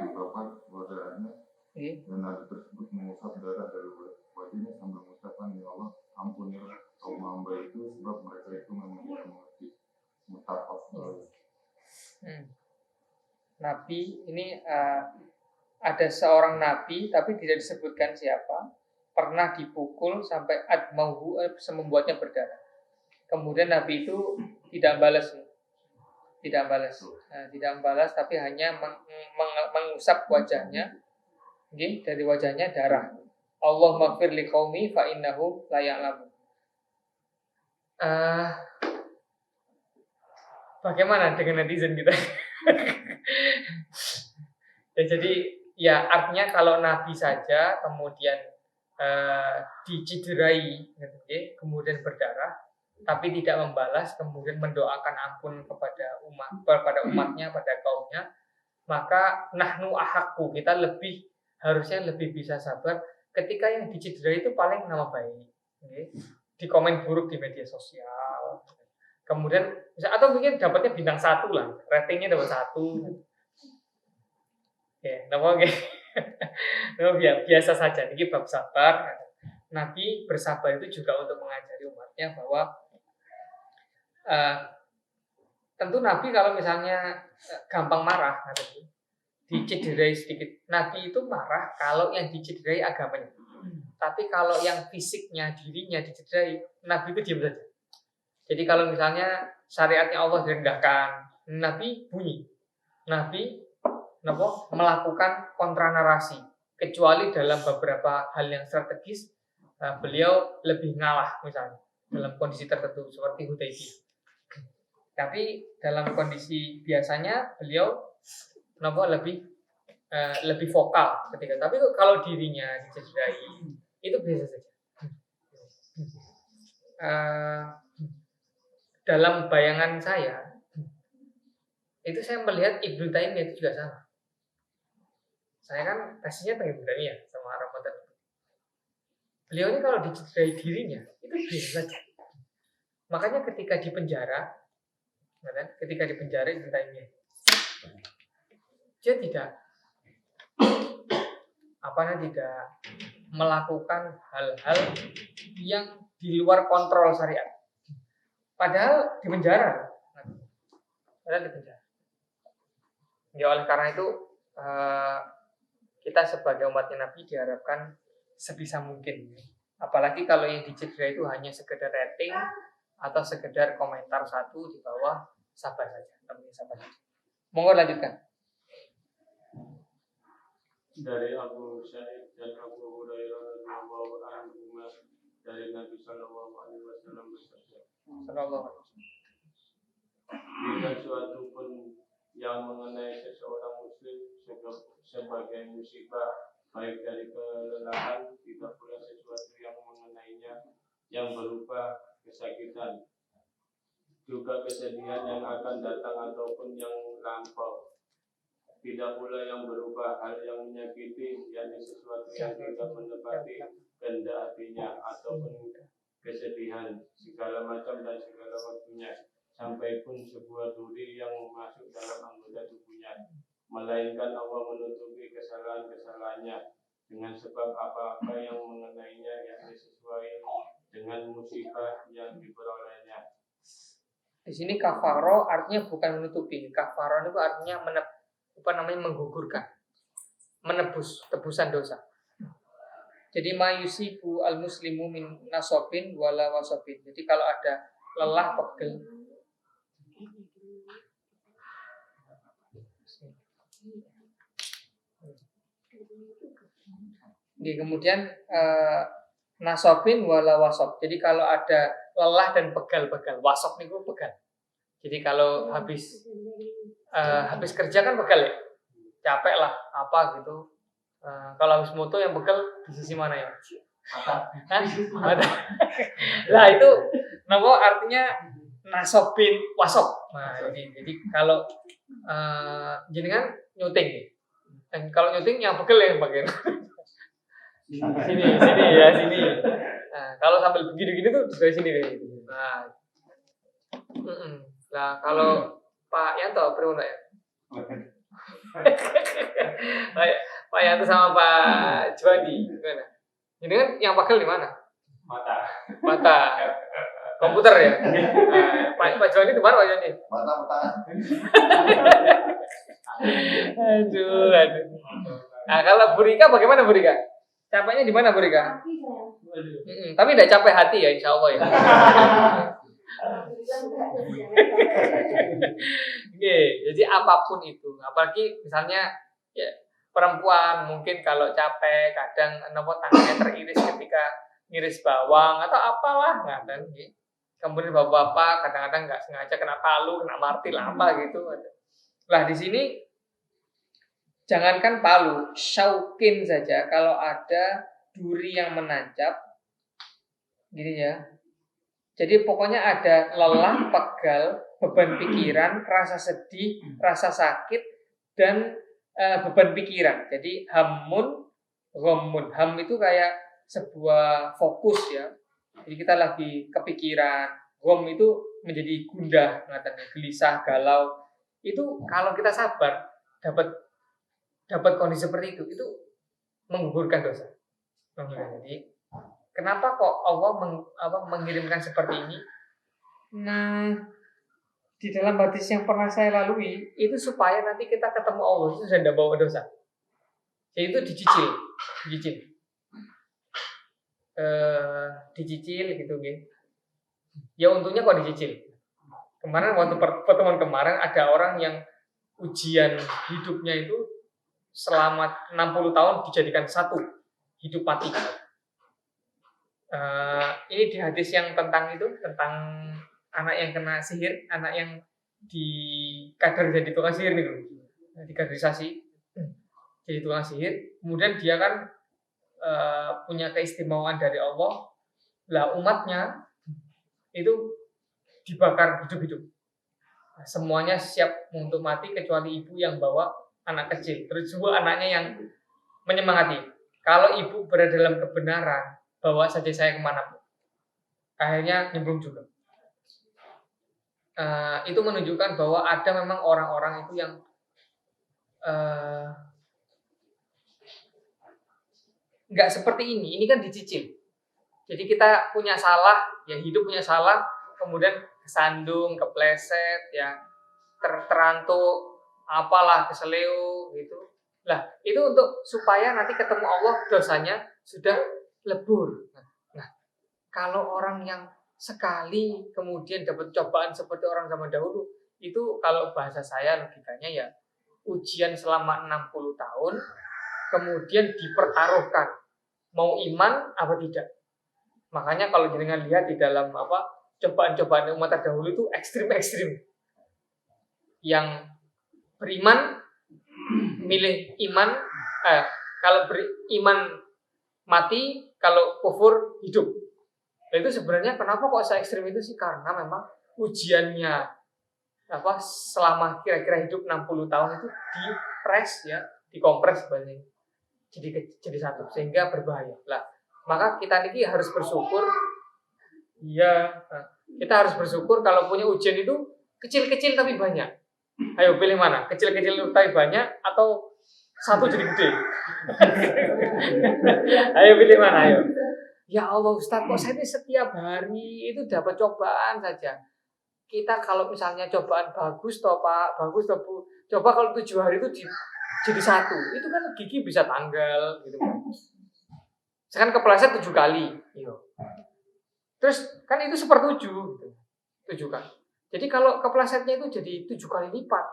menyebabkan wajahnya dan nabi tersebut mengusap darah dari wajahnya sambil mengucapkan, ya Allah ampunilah kaum hamba itu sebab mereka itu memang tidak mengerti. Mutafaq. Nabi ini ada seorang nabi tapi tidak disebutkan siapa, pernah dipukul sampai admauhu membuatnya berdarah. Kemudian Nabi itu tidak balas, tapi hanya mengusap wajahnya, dari wajahnya darah. Allah maghfir li qaumi fa innahum la ya'lamun. Bagaimana dengan netizen kita? Ya, jadi ya artinya kalau Nabi saja kemudian diciderai, kemudian berdarah, tapi tidak membalas, kemudian mendoakan ampun kepada umatnya, pada kaumnya, maka nahnu ahakku, kita harusnya lebih bisa sabar ketika yang diciderai itu paling nama baik, di komen buruk di media sosial, kemudian atau mungkin dapatnya bintang 1 lah, ratingnya dapat 1. Biasa saja. Ini bab sabar. Nabi bersabar itu juga untuk mengajari umatnya bahwa tentu Nabi kalau misalnya gampang marah, dicederai sedikit. Nabi itu marah kalau yang dicederai agamanya. Tapi kalau yang fisiknya, dirinya dicederai, Nabi itu diam saja. Jadi kalau misalnya syariatnya Allah direndahkan, Nabi bunyi. Nabi melakukan kontra narasi, kecuali dalam beberapa hal yang strategis, beliau lebih ngalah, misalnya dalam kondisi tertentu seperti Hudaybiyah. Tapi dalam kondisi biasanya beliau lebih vokal ketika. Tapi kalau dirinya dicederai itu biasa saja. Dalam bayangan saya itu saya melihat Ibnu Taimiyah itu juga sama. Saya kan tesnya tentang Ibnu Taimiyah sama Ramadan. Beliau ini kalau dicederai dirinya itu biasa saja. Makanya ketika di penjara Ketika di penjara Ibnu Taimiyah, dia tidak tidak melakukan hal-hal yang di luar kontrol syariat. Padahal di penjara. Ya, oleh karena itu kita sebagai umatnya Nabi diharapkan sebisa mungkin. Apalagi kalau yang dicegah itu hanya sekedar rating atau sekedar komentar satu di bawah, sabar saja. Monggo lanjutkan. Dari Abu Sa'id dan Abu Hurairah radhiyallahu anhu dari Nabi sallallahu alaihi wasallam bersabda, tidak suatu pun yang mengenai seseorang muslim sebagai musibah, baik dari kelelahan, tidak pula sesuatu yang mengenainya yang berupa kesakitan, juga kesedihan yang akan datang ataupun yang lampau. Tidak pula yang berupa hal yang menyakiti, yakni sesuatu yang tidak menepati kehendak hatinya ataupun kesedihan segala macam dan segala waktunya, sampai pun sebuah duri yang masuk dalam anggota tubuhnya, melainkan Allah menutupi kesalahan-kesalahannya dengan sebab apa-apa yang mengenainya, yakni sesuai dengan musibah yang diperolehnya. Di sini kafaro artinya bukan menutupi. Kafaro itu artinya menggugurkan, menebus, tebusan dosa. Jadi mayusibu al muslimu min nasobin wala wasobin. Jadi kalau ada lelah, pegel, kemudian nasobin wala wasob. Jadi kalau ada lelah dan pegal, wasob niku pegal. Jadi kalau habis kerja kan pegal ya, capek lah apa gitu. Kalau habis moto yang pegal di sisi mana ya? Mata. Nah itu artinya nasobin wasob. Nah jadi kalau jenengan nyuting, dan kalau nyuting yang pegel yang bagian sini. Nah, kalau sambil begini tuh dari sini deh. Nah, kalau Pak Yanto berapa ya? Pak Yanto sama Pak Juwadi gimana? Ini kan yang pegel di mana? Mata. Komputer ya. Pak Juwadi di mana Pak Juwadi? Mata. Aduh. Nah, kalau Bu Rika bagaimana Bu Rika? Capeknya di mana Bu Rika? Tapi tidak capek hati ya, insya Allah ya. Jadi apapun itu, apalagi misalnya ya, perempuan mungkin kalau capek kadang tangannya teriris ketika ngiris bawang atau apalah, kan? Kemudian bapak-bapak kadang-kadang nggak sengaja kena palu, kena martil apa gitu. Lah di sini jangankan palu, syaukin saja kalau ada duri yang menancap, gini ya. Jadi pokoknya ada lelah, pegal, beban pikiran, rasa sedih, rasa sakit, dan beban pikiran. Jadi hamun, ghamun. Ham itu kayak sebuah fokus ya. Jadi kita lagi kepikiran. Gham itu menjadi gundah, gelisah, galau. Itu kalau kita sabar dapat kondisi seperti itu menggugurkan dosa. Jadi kenapa kok Allah mengirimkan seperti ini? Nah, di dalam hadis yang pernah saya lalui itu supaya nanti kita ketemu Allah itu sudah tidak bawa dosa. Jadi itu dicicil gitu gitu. Ya untungnya kok dicicil. Kemarin waktu pertemuan kemarin ada orang yang ujian hidupnya itu selama 60 tahun dijadikan satu, hidup mati. Ini di hadis yang tentang anak yang kena sihir, anak yang dikadar jadi tukang sihir nih, dikaderisasi jadi tukang sihir. Kemudian dia kan punya keistimewaan dari Allah. Lah umatnya itu dibakar hidup-hidup. Semuanya siap untuk mati kecuali ibu yang bawa anak kecil. Terus juga anaknya yang menyemangati. Kalau ibu berada dalam kebenaran, bawa saja saya kemana pun. Akhirnya nyemplung juga. itu menunjukkan bahwa ada memang orang-orang itu yang nggak seperti ini. Ini kan dicicil. Jadi kita punya salah, ya hidup punya salah, kemudian kesandung, kepleset, ya terantuk, apalah keseleo gitu. Lah itu untuk supaya nanti ketemu Allah dosanya sudah lebur. Nah kalau orang yang sekali kemudian dapat cobaan seperti orang zaman dahulu, itu kalau bahasa saya logikanya ya ujian selama 60 tahun, kemudian dipertaruhkan mau iman apa tidak. Makanya kalau jenengan lihat di dalam cobaan-cobaan umat terdahulu itu ekstrim-ekstrim. Yang beriman milih iman, kalau beriman mati, kalau kufur hidup. Nah, itu sebenarnya kenapa kok se ekstrim itu sih? Karena memang ujiannya selama kira-kira hidup 60 tahun itu dipres ya, dikompres sebenarnya. Jadi satu sehingga berbahaya. Lah, maka kita ini harus bersyukur. Iya, kita harus bersyukur kalau punya ujian itu kecil-kecil tapi banyak. Ayo pilih mana? Kecil-kecil tapi banyak atau satu jadi gede? Ayo pilih mana? Ayo. Ya Allah Ustaz, kok saya ini setiap hari itu dapat cobaan saja. Kita kalau misalnya cobaan bagus toh Pak, bagus toh Bu. Coba kalau 7 hari itu jadi satu, itu kan gigi bisa tanggal gitu kan. Sekarang kepleset 7 kali gitu. Terus kan itu 1/7 gitu. 7 kali. Jadi kalau keplesetnya itu jadi 7 kali lipat.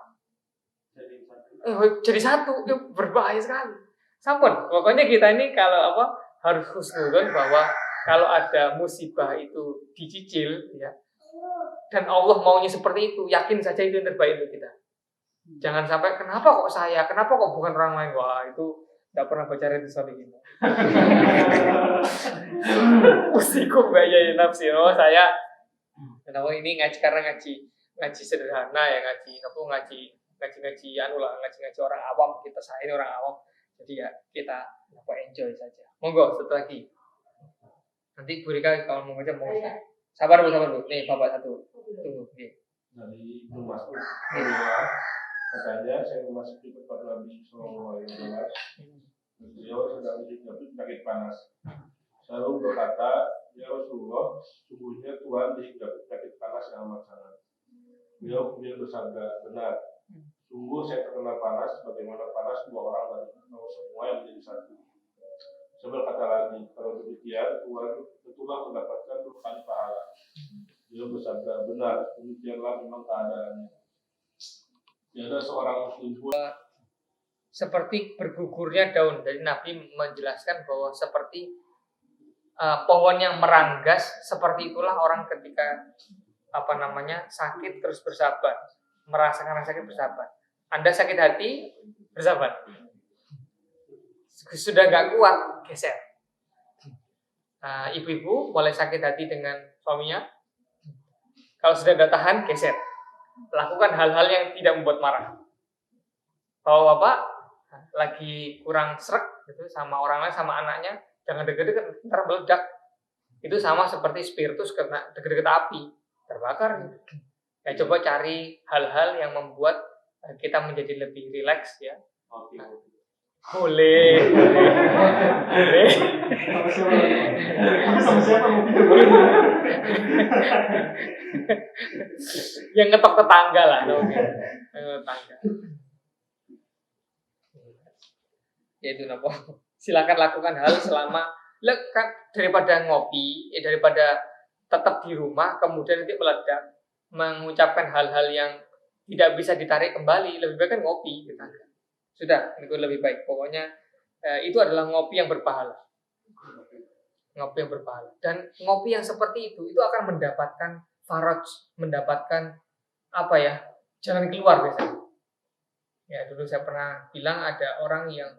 Jadi satu, itu berbahaya sekali. Sampun, pokoknya kita ini kalau harus husnuzon bahwa kalau ada musibah itu dicicil ya. Dan Allah maunya seperti itu, yakin saja itu yang terbaik untuk kita. Jangan sampai kenapa kok saya, kenapa kok bukan orang lain. Wah, itu enggak pernah baca Riyadhus Shalihin. Usikum gaya nafsi. Oh, saya kenapa ini karena ngaji sederhana ya, ngaji orang awam, saya ini orang awam. Jadi ya kita enjoy saja. Monggo satu lagi. Nanti Bu Rika kalau mau baca mau. Sabar Bu. Nih Bapak satu. Tunggu. Nih. Dari Ibnu Mas'ud katanya saya memasuki tempat Nabi Sallallahu Alaihi Wasallam. Beliau sedang dihinggapi penyakit panas. Saya berkata, ya Rasulullah, sungguhnya Tuhan dihinggapi penyakit panas yang amat sangat. Beliau kemudian bersabda, benar. Sungguh saya terkena panas, bagaimana panas 2 orang dari semua yang menjadi satu. Saya berkata lagi, kalau demikian Tuhan tentulah mendapatkan 2 kali pahala. Beliau bersabda, benar, demikianlah memang keadaannya. Tiada seorang muslim pun seperti bergugurnya daun. Jadi Nabi menjelaskan bahwa seperti pohon yang meranggas, seperti itulah orang ketika sakit terus bersabar, merasakan sakit bersabar. Anda sakit hati bersabar, sudah nggak kuat geser. Ibu-ibu mulai sakit hati dengan suaminya, kalau sudah nggak tahan geser, lakukan hal-hal yang tidak membuat marah. Kalau bapak lagi kurang srek gitu sama orang lain, sama anaknya, jangan deket-deket, ntar meledak. Itu sama seperti spiritus kena deket-deket api, terbakar. Ya coba cari hal-hal yang membuat kita menjadi lebih rileks ya. Boleh. Yang ngetok tetangga lah, tetangga. Yaitu apa? Silakan lakukan hal selama daripada ngopi, daripada tetap di rumah kemudian nanti meledak, mengucapkan hal-hal yang tidak bisa ditarik kembali, lebih baik kan ngopi gitu. Sudah, itu lebih baik. Pokoknya itu adalah ngopi yang berpahala. Ngopi yang berpahala. Dan ngopi yang seperti itu akan mendapatkan faraj, mendapatkan jalan keluar biasanya. Ya, dulu saya pernah bilang ada orang yang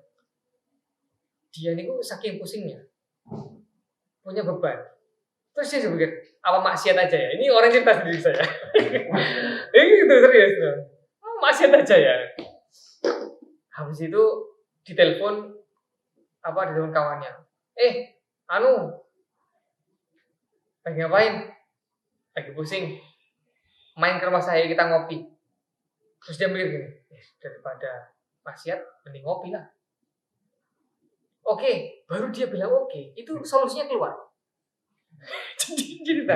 dia ini saking pusingnya, punya beban. Terus dia pikir, apa maksiat aja ya? Ini orang cerita sendiri saya. Ini gitu serius. Maksiat aja ya. Habis itu ditelepon kawannya. Lagi ngapain? Lagi pusing. main ke rumah saya kita ngopi. Terus dia mikir gini, daripada maksiat mending ngopi lah. Oke, baru dia bilang oke, itu solusinya keluar. Jadi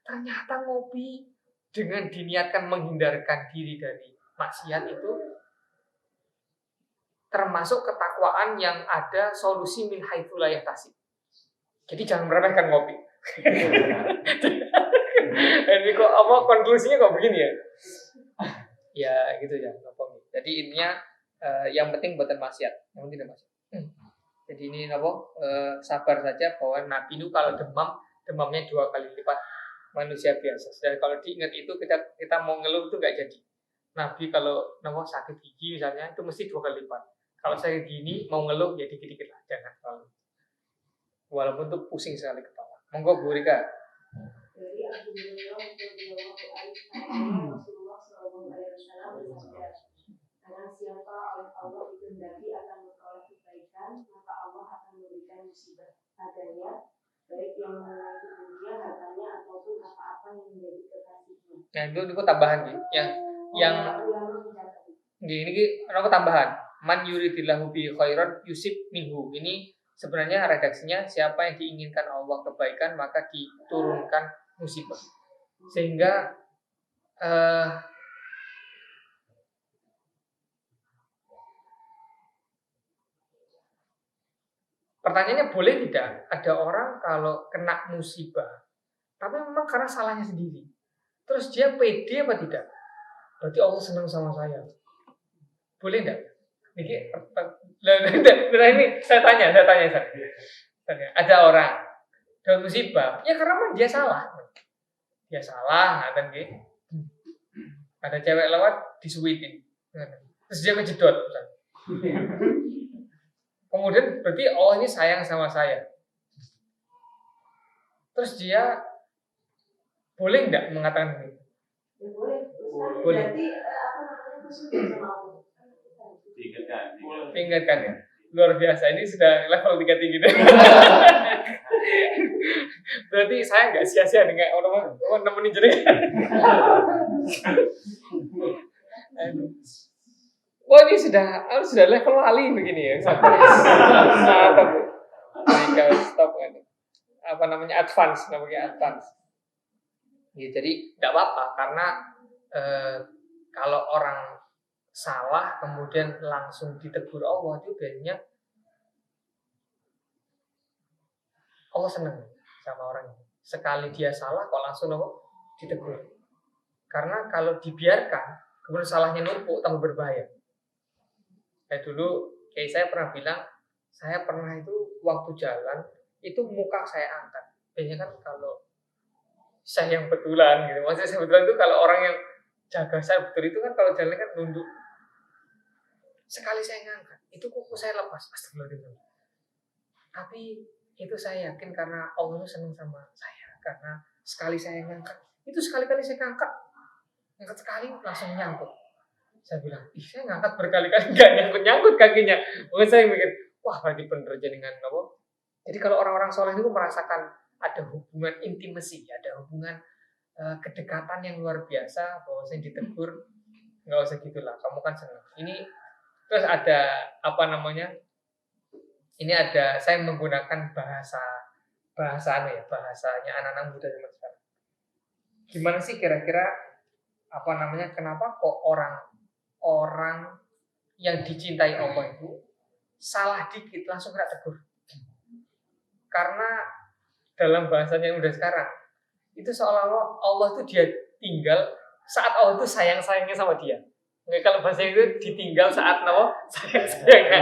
ternyata ngopi dengan diniatkan menghindarkan diri dari maksiat itu termasuk ketakwaan yang ada solusi min haitsu la yahtasib. Jadi jangan meremehkan ngopi. Ini kok konklusinya kok begini ya? Ya gitu ya. Jadi intinya yang penting buatan maksiat, yang penting maksiat. Jadi ini sabar saja bahwa Nabi itu kalau demamnya 2 kali lipat manusia biasa. Dan kalau diingat itu kita mau ngeluh itu nggak jadi. Nabi kalau sakit gigi misalnya itu mesti 2 kali lipat. Kalau saya gini mau ngeluh ya dikit-dikit lah, jangan terlalu. Walaupun tuh pusing sekali kepala. Monggo Bu Rika. Dari Abu Hurairah Rasulullah SAW bersabda, karena siapa oleh Allah dikehendaki akan memperoleh kebaikan, maka Allah akan memberikan musibah padanya, baik yang mengenai dunia, hartanya ataupun apa-apa yang menjadi kekasihnya. Nah itu tambahan nih, yang ini apa tambahan? Man yuridillahu bi khairan yusib minhu. Ini sebenarnya redaksinya siapa yang diinginkan Allah kebaikan maka diturunkan musibah. Sehingga pertanyaannya boleh tidak ada orang kalau kena musibah tapi memang karena salahnya sendiri. Terus dia pede apa tidak? Berarti Allah senang sama saya. Boleh enggak? Ini saya tanya. Ada orang dalam musibah, ya karena dia salah. Dia salah, kan gitu. Ada cewek lewat disuitin. Terus dia kejedot. Kemudian berarti Allah ini sayang sama saya. Terus dia boleh enggak mengatakan begitu? Ya, boleh. Boleh. Berarti bersyukur sama Allah. Ingatkan ya. Luar biasa. Ini sudah level 3 tinggi. Berarti saya nggak sia-sia dengan orang nemenin jenengan. Wah ini sudah level wali begini ya. Stop kan. Apa namanya advance namanya advance. Ya, jadi nggak apa-apa karena kalau orang salah kemudian langsung ditegur Allah itu biasanya Allah senang sama orang ini. Sekali dia salah kok langsung ditegur. Karena kalau dibiarkan kemudian salahnya numpuk tambah berbahaya. Dulu kayak saya pernah bilang, saya pernah itu waktu jalan itu muka saya angkat. Biasanya kan kalau saya yang betulan gitu, maksudnya saya betulan itu kalau orang yang jaga saya betul itu kan kalau jalan kan nunduk. Sekali saya ngangkat, itu kuku saya lepas, astagfirullahaladzim. Tapi itu saya yakin karena Allah itu senang sama saya, karena sekali saya ngangkat, itu sekali-kali saya ngangkat sekali langsung nyangkut. Saya bilang, saya ngangkat berkali-kali nggak nyangkut kakinya. Mungkin saya mikir, wah berarti bener jaringan apa? Jadi kalau orang-orang soleh itu merasakan ada hubungan intimasi, ada hubungan kedekatan yang luar biasa, bahwa saya ditegur, nggak usah gitulah, kamu kan senang. Ini terus ada apa namanya? Ini ada saya menggunakan bahasanya anak-anak muda zaman sekarang. Gimana sih kira-kira apa namanya? Kenapa kok orang yang dicintai Allah itu salah dikit langsung kena tegur? Karena dalam bahasanya yang udah sekarang itu seolah-olah Allah itu dia tinggal saat Allah itu sayang-sayangnya sama dia. Nggak, kalau bahasa itu ditinggal saat sayang.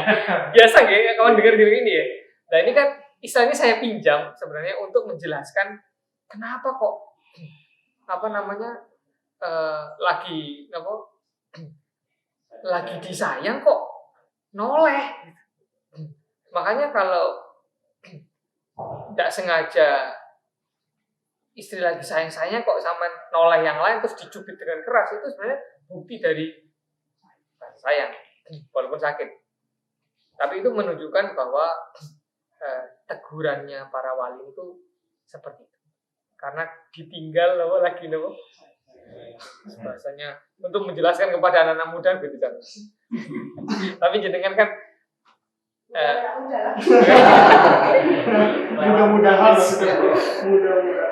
Biasa nggak ya kawan dengar ini ya. Nah ini kan istilahnya saya pinjam sebenarnya untuk menjelaskan kenapa kok apa namanya lagi disayang kok noleh. Makanya kalau tidak sengaja istri lagi sayang-sayangnya kok sama noleh yang lain terus dicubit dengan keras, itu sebenarnya bukti dari sayang walaupun sakit. Tapi itu menunjukkan bahwa tegurannya para wali itu seperti itu. Karena ditinggal lagi bahasanya untuk menjelaskan kepada anak-anak muda gitu kan. Tapi jenengan kan Mudah-mudahan.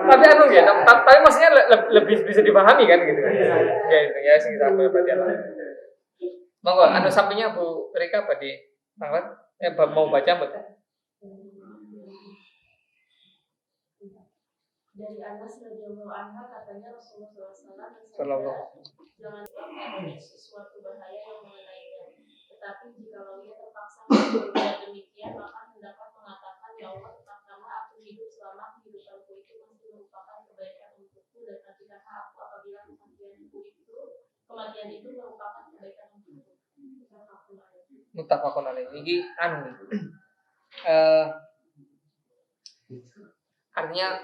tapi anu ya, tapi maksudnya lebih bisa dipahami kan gitu kan. Ya itu ya sing sampai berarti apa. Monggo anu sampingnya Bu Rika Badi Mangkat mau baca betul. Dari Anas radhiyallahu anhu katanya Rasulullah SAW Sallallahu. jangan sampai sesuatu bahaya yang mengenainya. Tetapi jikalau ia terpaksa berbuat demikian, maka hendakkah mengatakan, ya Allah, tetapkanlah aku hidup selama kehidupanku itu masih merupakan kebaikan untukku, dan nantikanlah aku apabila kematian itu merupakan kebaikan untukku. Muttafaqun alaih. Iki anu artinya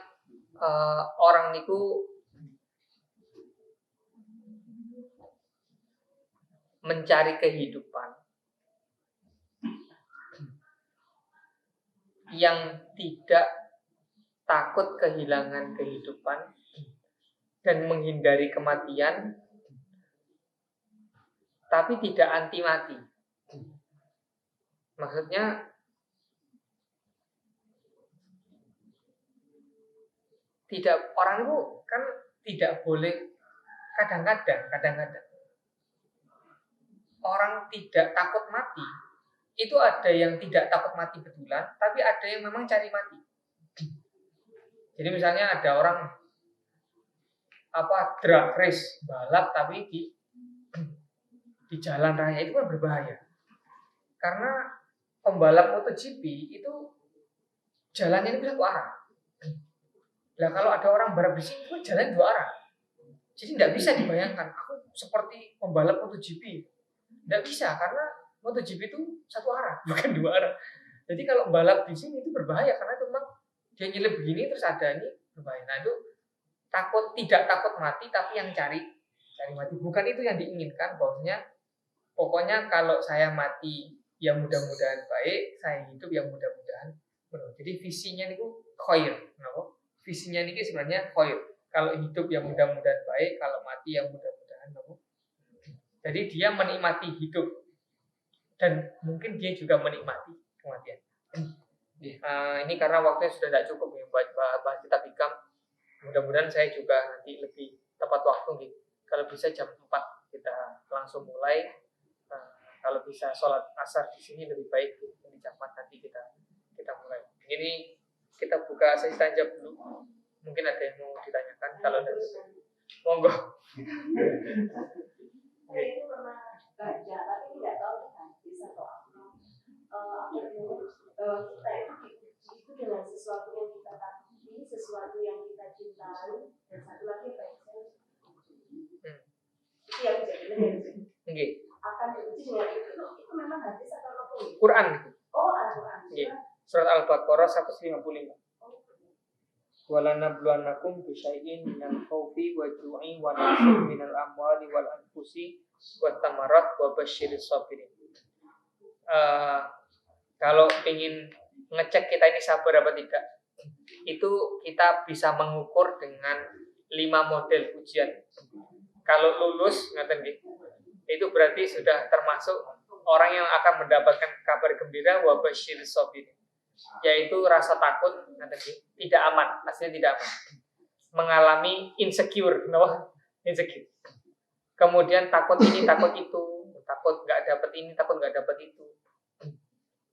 orang niku mencari kehidupan yang tidak takut kehilangan kehidupan dan menghindari kematian, tapi tidak anti mati. Maksudnya tidak, orang itu kan tidak boleh kadang-kadang orang tidak takut mati. Itu ada yang tidak takut mati betulan, tapi ada yang memang cari mati. Jadi misalnya ada orang drag race balap tapi di jalan raya itu kan berbahaya. Karena pembalap MotoGP itu jalannya itu satu arah. Nah kalau ada orang balap di sini itu jalan dua arah. Jadi tidak bisa dibayangkan aku seperti pembalap MotoGP. Tidak bisa karena MotoGP itu satu arah, bukan dua arah. Jadi kalau balap di sini itu berbahaya karena itu memang dia nyelip begini terus ada ini berbahaya. Nah itu tidak takut mati tapi yang cari mati. Bukan itu yang diinginkan, bahwasanya pokoknya kalau saya mati ya mudah-mudahan baik, saya hidup yang mudah-mudahan benar. Jadi visinya itu khair, kenapa? Visinya ini sebenarnya khair. Kalau hidup yang mudah-mudahan baik, kalau mati yang mudah-mudahan benar. Jadi dia menikmati hidup dan mungkin dia juga menikmati kematian. Ini karena waktunya sudah tidak cukup ya bahas kitab hikam. Mudah-mudahan saya juga nanti lebih tepat waktu gitu. Kalau bisa jam 4 kita langsung mulai. Kalau bisa sholat asar di sini lebih baik di jam 4 nanti kita mulai. Ini kita buka sesi tanya jawab dulu. Mungkin ada yang mau ditanyakan. Kalau ada, monggo. Saya itu pernah baca, tapi tidak tahu hadis atau apa. Bahwa kita itu diuji itu dengan sesuatu yang kita takuti, sesuatu yang kita cintai, dan satu lagi apa yang saya itu yang bisa benar. Akan diuji dengan itu memang hadis atau apa? Quran itu. Oh, Al-Quran. Surat Al-Baqarah 155. Walanabluwannakum bisyai'in minal khawfi wa ju'i wa naqsin minal amwali wal anfusi wat tamarat wa basyiris sabirin. Kalau ingin ngecek kita ini sabar apa tidak, itu kita bisa mengukur dengan 5 model ujian. Kalau lulus, itu berarti sudah termasuk orang yang akan mendapatkan kabar gembira wa basyiris sabirin, yaitu rasa takut tidak aman, aslinya tidak aman, mengalami insecure, insecure. Kemudian takut ini, takut itu, takut nggak dapat ini, takut nggak dapat itu.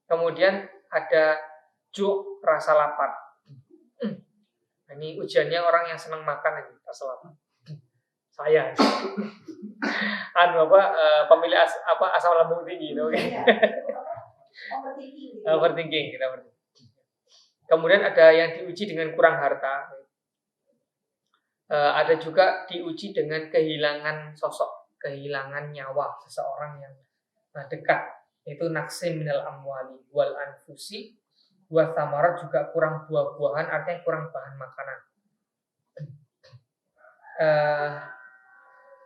Kemudian ada rasa lapar. Ini ujiannya orang yang senang makan aja, rasa lapar. Saya, pemilih asam lambung tinggi, overthinking kita. Kemudian ada yang diuji dengan kurang harta. Ada juga diuji dengan kehilangan sosok, kehilangan nyawa seseorang yang dekat. Itu naqsim minal amwali wal anfusi wa thamarat, juga kurang buah-buahan, artinya kurang bahan makanan.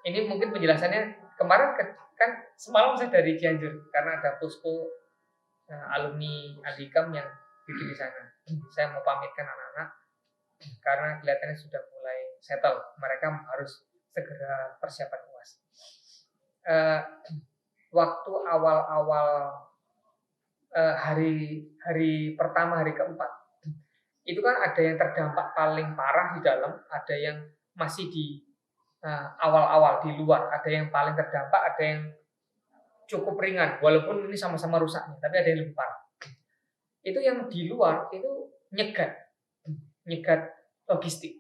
Ini mungkin penjelasannya kemarin kan semalam saya dari Cianjur karena ada posko alumni Adikam yang bikin di sana. Saya mau pamitkan anak-anak karena kelihatannya sudah mulai settle. Mereka harus segera persiapan UAS. Waktu awal-awal hari pertama, hari keempat, itu kan ada yang terdampak paling parah di dalam, ada yang masih di awal-awal di luar, ada yang paling terdampak, ada yang cukup ringan, walaupun ini sama-sama rusaknya, tapi ada yang lebih parah. Itu yang di luar itu nyegat logistik.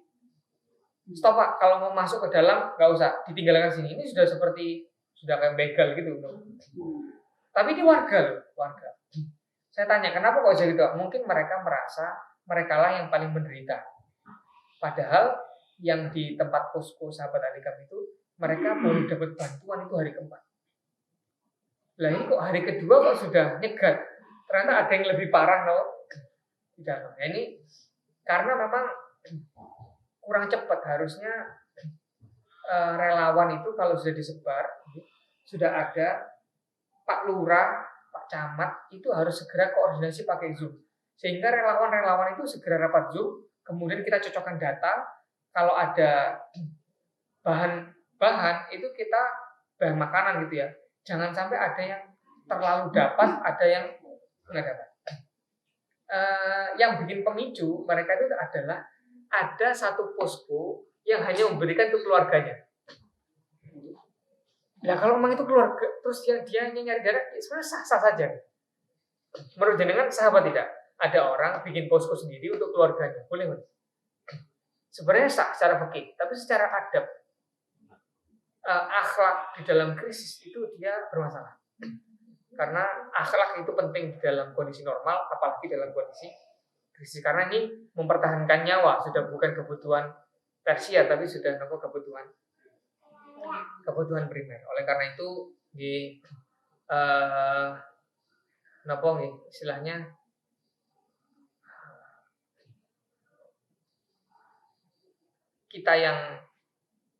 Stop Pak, kalau mau masuk ke dalam nggak usah, ditinggalkan sini. Ini sudah kayak begal gitu. Tapi ini warga. Saya tanya, kenapa kok jadi gitu? Mungkin mereka merasa mereka lah yang paling menderita. Padahal yang di tempat posko sahabat Alikam itu mereka baru dapat bantuan itu hari keempat. Lah ini kok hari kedua kok sudah nyegat. Ternyata ada yang lebih parah di dalam. Nah, ini karena memang kurang cepat, harusnya relawan itu kalau sudah disebar, sudah ada Pak Lurah, Pak Camat itu harus segera koordinasi pakai Zoom. Sehingga relawan-relawan itu segera rapat Zoom, kemudian kita cocokkan data. Kalau ada bahan itu kita bahan makanan gitu ya. Jangan sampai ada yang terlalu dapat, ada yang nggak dapat. Yang bikin pemicu mereka itu adalah ada satu posko yang hanya memberikan untuk keluarganya. Nah kalau memang itu keluarga, terus dia nyari darah, sebenarnya sah-sah saja. Menurut jenengan sahabat tidak? Ada orang bikin posko sendiri untuk keluarganya, boleh? Sebenarnya sah secara fikih, tapi secara adab, akhlak di dalam krisis itu dia bermasalah. Karena akhlak itu penting di dalam kondisi normal, apalagi dalam kondisi krisis. Karena ini mempertahankan nyawa, sudah bukan kebutuhan tersier, tapi sudah kebutuhan primer. Oleh karena itu istilahnya kita yang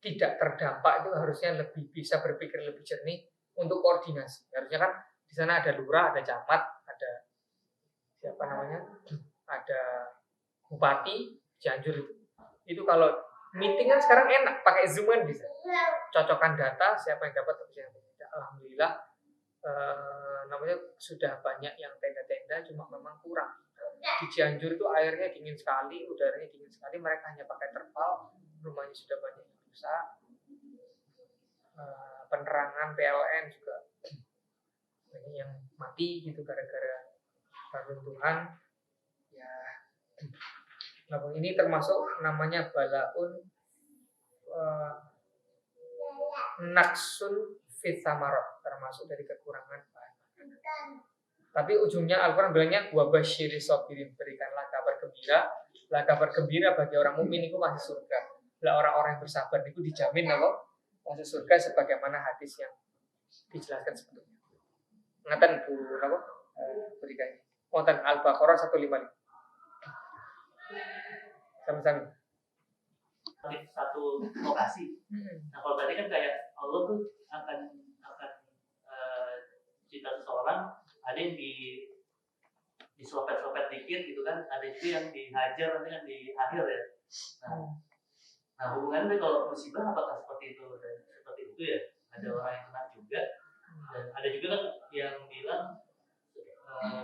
tidak terdampak itu harusnya lebih bisa berpikir lebih jernih untuk koordinasi. Harusnya kan di sana ada lurah, ada camat, ada ada bupati Cianjur itu. Itu kalau meeting kan sekarang enak, pakai Zoom kan bisa. Cocokkan data, siapa yang dapat, siapa yang tidak. Alhamdulillah, sudah banyak yang tenda-tenda, cuma memang kurang. Di Cianjur itu airnya dingin sekali, udaranya dingin sekali. Mereka hanya pakai terpal, rumahnya sudah banyak yang rusak. Penerangan PLN juga banyak yang mati gitu gara-gara runtuhan. Ya, ini termasuk namanya balaun naksun fit samarot, termasuk dari kekurangan bahan makanan. Tapi ujungnya Al-Quran bilangnya wabashiri sobirin, berikanlah kabar gembira bagi orang mukmin itu masih surga. Lah orang-orang yang bersabar itu dijamin masuk surga sebagaimana hadis yang dijelaskan sebelumnya. Ngaten Bu berikannya. Wonten Al-Baqarah 155. Sama-sama. Satu lokasi. Nah kalau tadi kan kayak Allah tuh akan cita seseorang, ada yang diselopet-selopet dikit gitu kan, ada juga yang dihajar nanti kan di akhir ya. Nah hubungannya kalau musibah apakah seperti itu dan seperti itu ya? Ada orang yang kena juga, dan ada juga kan yang bilang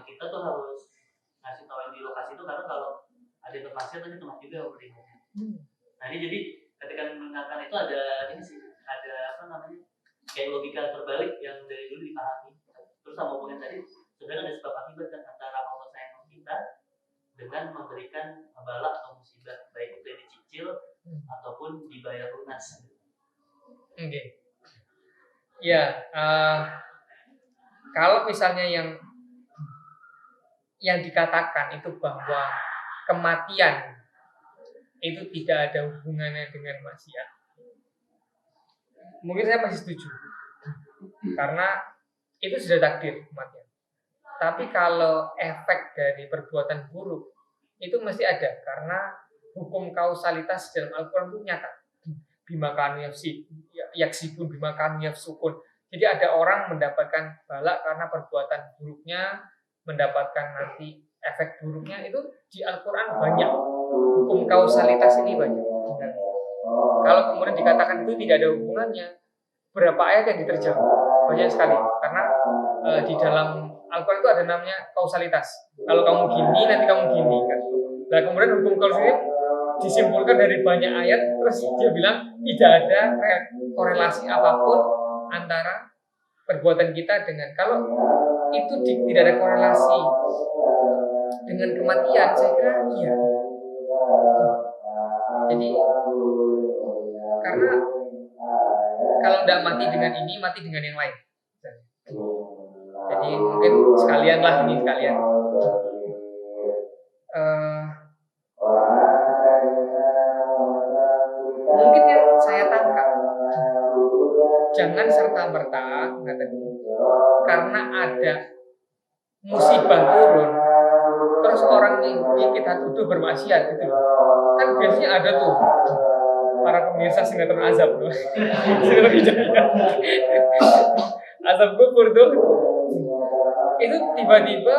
kita tuh harus ngasih tahu yang di lokasi itu karena kalau ada yang terpaksa tadi kena juga berikannya. Nah ini jadi ketika mendengarkan itu ada kayak logika terbalik yang dari dulu dipahami. Terus sama hubungan tadi sebenarnya ada sebab akibat kan antara Allah sayang kita dengan memberikan bala atau musibah, baik itu dicicil ataupun dibayar lunas. Oke. Ya, kalau misalnya yang dikatakan itu bahwa kematian itu tidak ada hubungannya dengan maksiat, mungkin saya masih setuju karena itu sudah takdir kematian. Tapi kalau efek dari perbuatan buruk itu mesti ada, karena hukum kausalitas dalam Al-Quran itu nyata. Bima kanu yaksibun bima kanu yafsukun. Jadi ada orang mendapatkan bala karena perbuatan buruknya, mendapatkan nanti efek buruknya. Itu di Al-Quran banyak. Hukum kausalitas ini banyak. Kalau kemudian dikatakan itu tidak ada hubungannya, berapa ayat yang diterjang? Banyak sekali. Karena di dalam Al-Quran itu ada namanya kausalitas. Kalau kamu gini, nanti kamu gini kan. Nah kemudian hukum kausalitas disimpulkan dari banyak ayat, terus dia bilang tidak ada korelasi apapun antara perbuatan kita dengan, kalau itu tidak ada korelasi dengan kematian, saya kira iya. Jadi karena kalau tidak mati dengan ini, mati dengan yang lain. Jadi mungkin sekalian lah ini sekalian. Mungkin yang saya tangkap, jangan serta-merta karena ada musibah turun, terus orang ini kita tuduh bermaksiat gitu loh. Kan biasanya ada tuh para pemirsa sinetron azab loh. Azab kubur tuh. Itu tiba-tiba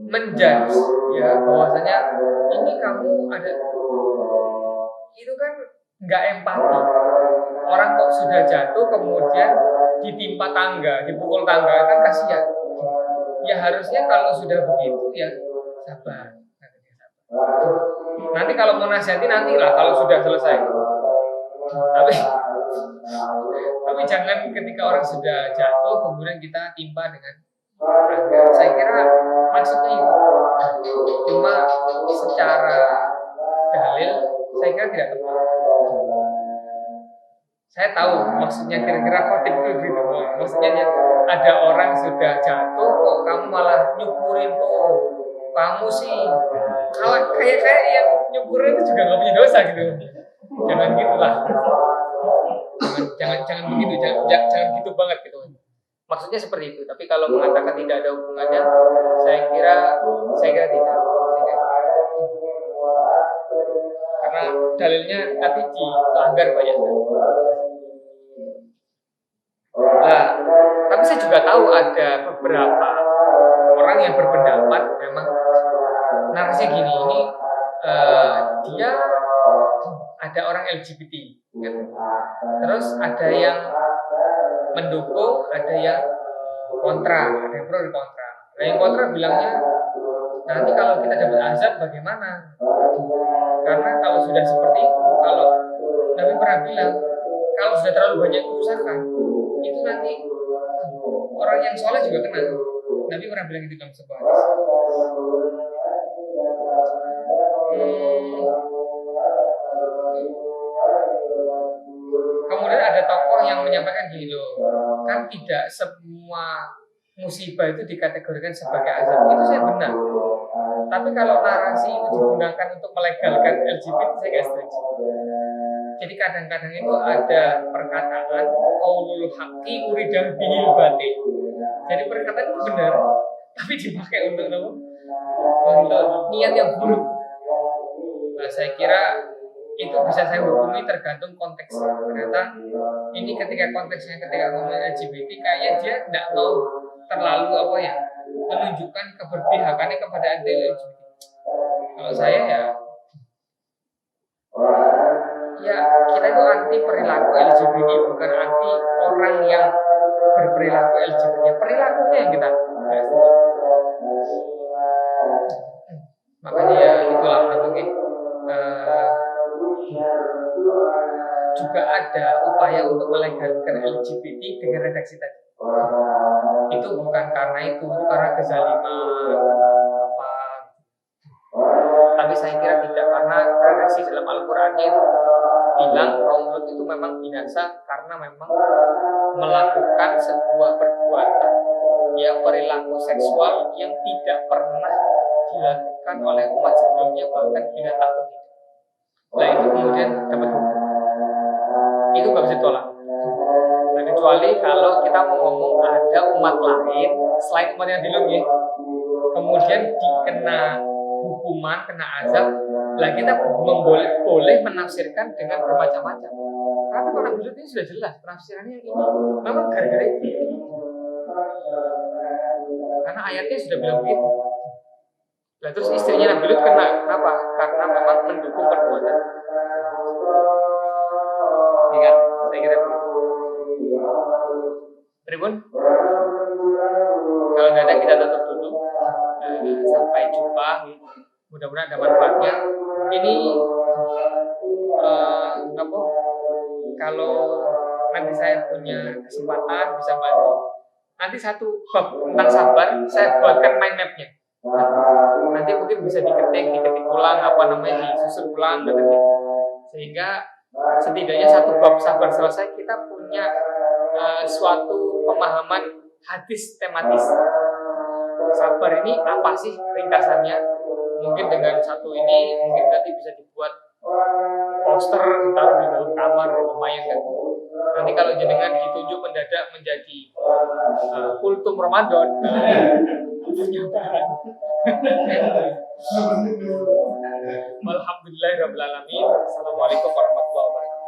menjudge ya bahwasanya ini kamu ada, itu kan nggak empati. Orang kok sudah jatuh kemudian ditimpa tangga, dipukul tangga, kan kasihan. Ya harusnya kalau sudah begitu ya sabar. Nanti kalau mau nasihati nantilah kalau sudah selesai. Tapi jangan ketika orang sudah jatuh kemudian kita timpa dengan tangga. Saya kira maksudnya itu. Cuma secara dalil saya kira tidak tepat. Saya tahu maksudnya kira-kira khotib itu gitu. Maksudnya ada orang sudah jatuh kok kamu malah nyukurin tuh. Kamu sih kayak yang nyukurin itu juga nggak punya dosa gitu. Jangan gitulah. Jangan begitu, jangan gitu banget gitu. Maksudnya seperti itu. Tapi kalau mengatakan tidak ada hubungannya, saya kira tidak. Karena dalilnya nanti dilanggar banyak. Nah, tapi saya juga tahu ada beberapa orang yang berpendapat memang narasi gini, ini dia ada orang LGBT gitu. Terus ada yang mendukung, ada yang kontra, ada yang pro dan kontra. Nah yang kontra bilangnya nanti kalau kita dapat azab bagaimana? Karena kalau sudah seperti itu, kalau Nabi pernah bilang kalau sudah terlalu banyak kerusakan itu nanti orang yang soleh juga kena. Nabi pernah bilang itu dalam sebuah hadis. Kemudian ada tokoh yang menyampaikan gini loh, kan tidak semua musibah itu dikategorikan sebagai azab. Itu saya benar. Tapi kalau narasi itu digunakan untuk melegalkan LGBT, saya nggak setuju. Jadi kadang-kadang itu ada perkataan qaulul haqqi uridah bihil batil. Jadi perkataan itu benar, tapi dipakai untuk niat yang buruk. Nah, saya kira itu bisa saya hukumi tergantung konteksnya. Ternyata ini ketika konteksnya ketika ngomong LGBT kayaknya dia tidak mau terlalu menunjukkan keberpihakannya kepada anti-LGBT. Kalau saya ya kita itu anti perilaku LGBT, bukan anti orang yang berperilaku LGBT. Perilakunya yang kita makanya ya itulah mungkin juga ada upaya untuk melegalkan LGBT dengan redaksi tadi. Itu bukan karena itu karena kezaliman tapi saya kira tidak, karena redaksi dalam Al-Qur'annya itu bilang kaum Lut itu memang binasa karena memang melakukan sebuah perbuatan perilaku seksual yang tidak pernah dilakukan oleh umat sebelumnya, bahkan binatang pun tidak. Nah itu kemudian dapat hukum. Itu nggak bisa ditolak. Nah, kecuali kalau kita mau ngomong ada umat lain selain umat yang diluk ya, kemudian dikena hukuman, kena azab, lah kita boleh menafsirkan dengan bermacam-macam. Tapi kalau Nabi Lut ini sudah jelas penafsirannya ini memang gara-gara itu. Karena ayatnya sudah bilang begitu. Nah, terus istrinya Nabi Lut kena apa? Karena memang mendukung perbuatan Pripun? Kalau nggak ada kita tutup dulu. Sampai jumpa. Mudah-mudahan ada manfaatnya. Ini kalau nanti saya punya kesempatan bisa bantu. Nanti satu bab tentang sabar saya buatkan mind map-nya. Nanti mungkin bisa diketik ulang disusun ulang sehingga setidaknya satu bab sabar selesai kita punya suatu pemahaman hadis tematis. Sabar ini apa sih ringkasannya? Mungkin dengan satu ini mungkin nanti bisa dibuat poster taruh di dalam kamar lumayan kan. Nanti kalau jenengan ditunjuk mendadak menjadi kultum Ramadan. Alhamdulillahirabbil alamin. Assalamualaikum warahmatullahi wabarakatuh.